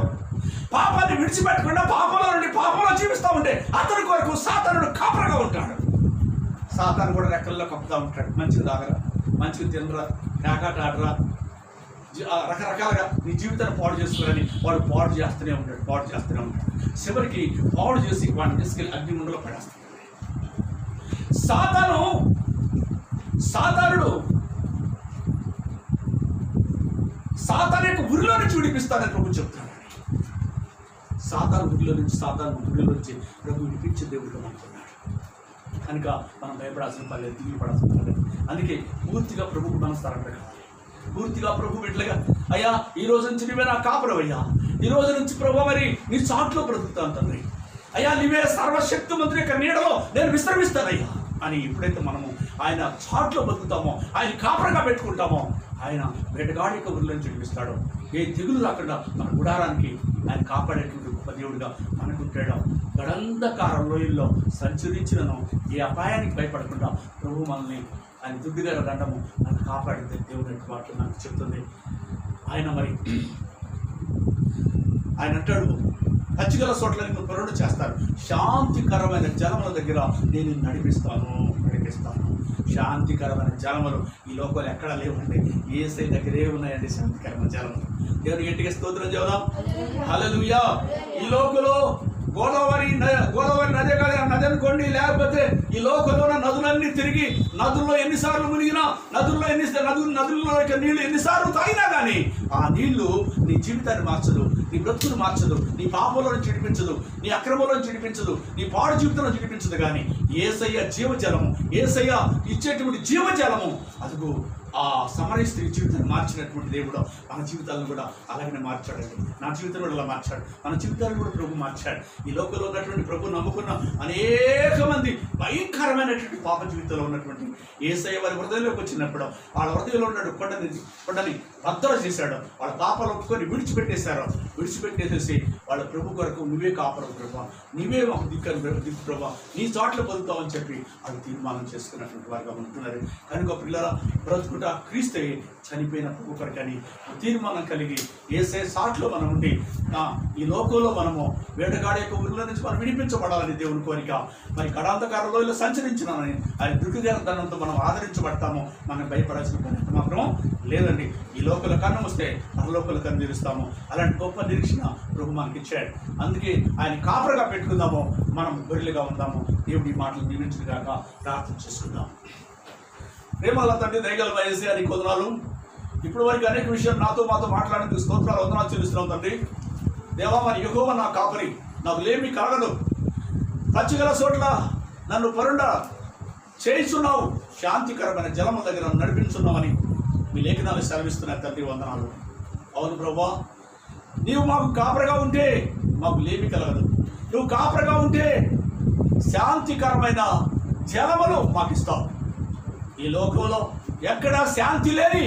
పాపాన్ని విడిచిపెట్టకుండా పాపంలో నుండి పాపంలో జీవిస్తూ ఉంటే అతని కొరకు సాతానుడు కాపరగా ఉంటాడు. సాతాను కూడా రెక్కల్లో కప్పుతూ ఉంటాడు. మంచిది తాగరా, మంచిది తినరా, కాకాట ఆడరా, రకరకాలుగా నీ జీవితాన్ని పాడు చేసుకోవాలని వాడు పాడు చేస్తూనే ఉంటాడు. చివరికి పాడు చేసి వాడిని తీసుకెళ్ళి అగ్ని ముందులో పడేస్తాడు. సాతాను యొక్క ఊరిలో నుంచి విడిపిస్తానని ప్రభు చెప్తున్నాడు. సాతాను ఊరిలో నుంచి ప్రభు విడిపించే దేవుడిగా అనుకున్నాడు. కనుక మనం భయపడాల్సిన పర్లేదు, దిగులు పడాల్సిన పర్లేదు. అందుకే పూర్తిగా ప్రభుకు మనం సరెండర్ కావాలి. పూర్తిగా ప్రభు బిడ్డలుగా, అయ్యా ఈ రోజు నుంచి నువ్వే నా కాపురవయ్యా, ఈ రోజు నుంచి ప్రభు మరి నీ చాట్లో బ్రతుకుతాను తండ్రి, అయ్యా నీవే సర్వశక్తిమంతుని యొక్క నీడలో నేను విశ్రమిస్తానయ్యా అని ఎప్పుడైతే మనము ఆయన చాట్లో బతుకుతామో, ఆయన కాపరగా పెట్టుకుంటామో, ఆయన వేటగాడి యొక్క ఊళ్ళని చూపిస్తాడు. ఏ తెగులు రాకుండా మన గుడారానికి ఆయన కాపాడేటువంటి గొప్ప దేవుడిగా మనకు ఉంటాడు. గడంధకార లోయల్లో సంచరించినను ఏ అపాయానికి భయపడకుండా ప్రభు మనల్ని ఆయన దుడ్డుగా దండము నన్ను కాపాడితే దేవుడి మాటలు నాకు చెప్తుంది. ఆయన మరి ఆయన అంటాడు, పచ్చిగల చోట్ల పొరడు చేస్తారు, శాంతికరమైన జలముల దగ్గర నేను నడిపిస్తాను. శాంతికరమైన జలములు ఈ లోకంలో ఎక్కడా లేవండి, యేసయ్య దగ్గరే ఉన్నాయండి శాంతికరమైన జలములు. దేవుని గట్టిగా స్తోత్రం చెబుదాం. హల్లెలూయా. ఈ లోకంలో గోదావరి నది అనుకోండి, లేకపోతే ఈ లోకంలో నదులన్నీ తిరిగి నదుల్లో ఎన్నిసార్లు మునిగినా, నదుల్లో నీళ్లు ఎన్నిసార్లు తాగినా కానీ ఆ నీళ్లు నీ జీవితాన్ని మార్చదు, నీ బ్రతుకును మార్చదు, నీ పాపంలో చిడిపించదు, నీ అక్రమంలో చిడిపించదు, నీ పాడు జీవితంలో చిడిపించదు. కానీ యేసయ్య జీవజలము, యేసయ్య ఇచ్చేటువంటి జీవజలము, అదుగు ఆ సమరయ స్త్రీ జీవితాన్ని మార్చినటువంటి దేవుడు మన జీవితాలను కూడా అలాగనే మార్చాడండి. నా జీవితం కూడా అలా మార్చాడు, మన జీవితాలను కూడా ప్రభు మార్చాడు. ఈ లోకంలో ఉన్నటువంటి ప్రభు నమ్ముకున్న అనేక మంది భయంకరమైనటువంటి పాప జీవితంలో ఉన్నటువంటి యేసయ్య వారి హృదయంలోకి వచ్చినప్పుడు వాళ్ళ హృదయంలో ఉన్న కొండని బద్దలు చేశాడు, వాళ్ళ పాపాలు ఒప్పుకొని విడిచిపెట్టేసేసి వాళ్ళ ప్రభు కొరకు నువ్వే కాపాడు ప్రభా, నీవే మాకు దిక్కు ప్రభా, నీ చాట్లు పొందుతామని చెప్పి వాళ్ళు తీర్మానం చేసుకున్నటువంటి వారుగా ఉంటున్నారు. కనుక పిల్లల బ్రతుకుట క్రీస్తే చనిపోయిన ప్రభు కొరకని తీర్మానం కలిగి యేసయ్య సాట్లో మనం ఉండి ఈ లోకంలో మనము వేటగాడి యొక్క ఊళ్ళ నుంచి మనం విడిపించబడాలని దేవుని కోరిక. మరి గడాంధకార లోయలో సంచరించినామని ఆయన దుర్గధనంతో మనం ఆదరించబడతాము, మనం భయపడాల్సిన పని ఎంత మాత్రం లేదండి. ఈ లోకల కన్ను వస్తే పరలోకల కన్ను తీరుస్తాము. అలాంటి గొప్ప నిరీక్షణ ప్రభు మనకి ఇచ్చాడు. అందుకే ఆయన కాపరగా పెట్టుకుందాము, మనం గొర్రెలుగా ఉందాము. దేవుడి మాటలు దీవించుగాక ప్రార్థన చేసుకుందాం. ప్రేమల తండ్రి, దయగల వయసు అని కొందనాలు ఇప్పుడు వరకు అనేక విషయాలు మాతో మాట్లాడేందుకు స్తోత్రాలు వందనాలు చెల్లిస్తున్నాం తండ్రి. దేవా, మరి యెహోవా నా కాపరి, నాకు లేమి కలగదు, పచ్చిగల చోట్ల నన్ను పరుండ చేయిస్తున్నావు, శాంతికరమైన జలము దగ్గర నడిపించున్నామని మీ లేఖనాలు సెలవిస్తున్నాయి తండ్రి. వందనాలు. అవును ప్రభా, నీవు మాకు కాపరగా ఉంటే మాకు లేమి కలగదు, నువ్వు కాపరగా ఉంటే శాంతికరమైన జలములు మాకు ఇస్తావు. ఈ లోకంలో ఎక్కడా శాంతి లేని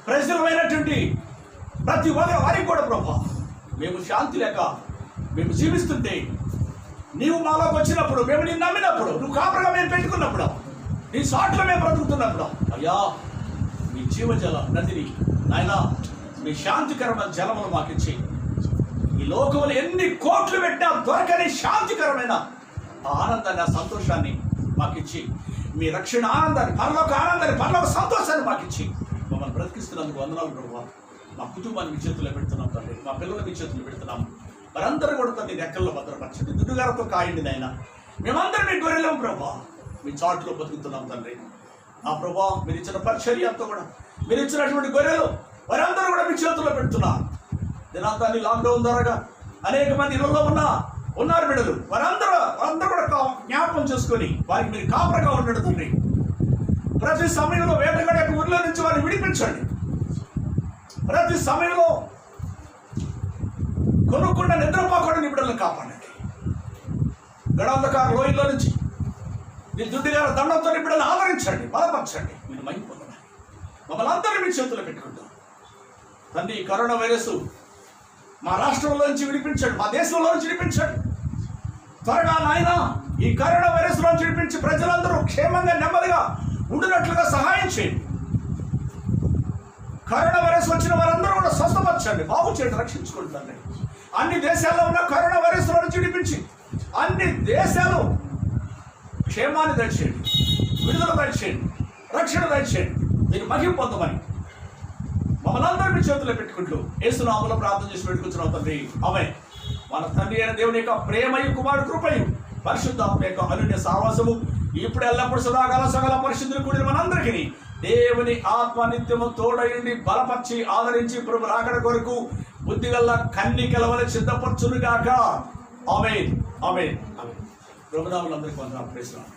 ప్రజలమైనటువంటి ప్రతి వారికి కూడా ప్రభా, మేము శాంతి లేక మేము జీవిస్తుంటే నీవు మాలోకి వచ్చినప్పుడు, మేము నిన్ను నమ్మినప్పుడు, నువ్వు కాపరగా మేము పెట్టుకున్నప్పుడు, నీ సాట్లో మేము బ్రతుకుతున్నప్పుడు, అయ్యా మీ జీవజల నదిని నాయన మీ శాంతికరమైన జలములు మాకిచ్చి ఈ లోకంలో ఎన్ని కోట్లు పెట్టినా దొరకని శాంతికరమైన ఆనందాన్ని, ఆ సంతోషాన్ని మాకిచ్చి మీ రక్షణ ఆనందాన్ని, పరలోక సంతోషాన్ని మాకిచ్చి మమ్మల్ని బ్రతికిస్తున్నందుకు వందనాలు ప్రభువా. మా కుటుంబాన్ని మీ చేతుల్లో పెడుతున్నాం తండ్రి, మా పిల్లలు మీ చేతుల్లో పెడుతున్నాం. వారందరూ కూడా తండ్రి రెక్కల్లో భద్రపరచండి, దుడ్డుగారితో కాయండి నాయన. మేమందరం మీ గొర్రెలం ప్రభా, మీ చాట్లో బతుకుతున్నాం తండ్రి. ఆ ప్రభా, మీరు ఇచ్చిన పరిచర్య అంతా కూడా, మీరు ఇచ్చినటువంటి గొర్రెలు వారందరూ కూడా మీ చేతుల్లో పెడుతున్నారు. దినాంతాన్ని లాక్డౌన్ ద్వారా అనేక మంది ఇళ్ళలో ఉన్నారు బిడ్డలు, వారందరూ కూడా జ్ఞాపకం చేసుకొని వారికి మీరు కాపరగా ఉండడు తండ్రి. ప్రతి సమయంలో వేటగాడి యొక్క ఊర్లో నుంచి వారిని విడిపించండి. ప్రతి సమయంలో కొనుక్కుండా నిద్రపోకుండా నీ బిడ్డలను కాపాడండి. గడాంధకార లోయల్లో నుంచి నీ దుడ్డిగారి దండంతో నీ బిడ్డలను ఆదరించండి, బలపరచండి. మీరు మైపోతున్నారు, మమ్మల్ని అందరూ మీ చేతుల్లో పెట్టుకుంటాం తండ్రి. ఈ కరోనా వైరస్ మా రాష్ట్రంలో నుంచి విడిపించండి, మా దేశంలో నుంచి విడిపించండి త్వరగా నాయన. ఈ కరోనా వైరస్ లో విడిపించి ప్రజలందరూ క్షేమంగా నెమ్మదిగా ఉండినట్లుగా సహాయం చేయండి. కరోనా వైరస్ వచ్చిన వారందరూ కూడా స్వస్థపరచండి, బాగు చేయండి, రక్షించుకుంటుంది. అన్ని దేశాల్లో ఉన్న కరోనా వైరస్ లో నుంచి విడిపించి అన్ని దేశాలు క్షేమాన్ని దయచేయండి, విడుదల దయచేయండి, రక్షణ దయచేయండి. మీరు మహిమ పొందమని మమ్మల్ని అందరూ మీ చేతుల్లో పెట్టుకుంటూ యేసునామములో ప్రార్థన చేసి పెట్టుకుంటున్నాం తండ్రి. ఆమేన్. మన తండ్రి అయిన దేవుని యొక్క ప్రేమయు కుమారుడు కృపయు పరిశుద్ధాత్మ యొక్క అన్యోన్య సహవాసము ఇప్పుడు ఎల్లప్పుడు సదాకాల సకల పరిశుద్ధులు కూడిన మనందరికీ దేవుని ఆత్మ నిత్యము తోడయుండి బలపరిచి ఆదరించి ప్రభు రాకడ కొరకు బుద్ధిగల్ల కన్నికలవని సిద్ధపరచునుగాక. ఆమేన్. ఆమేన్. ప్రభునామములందరికీ వందనాలు. Praise lord.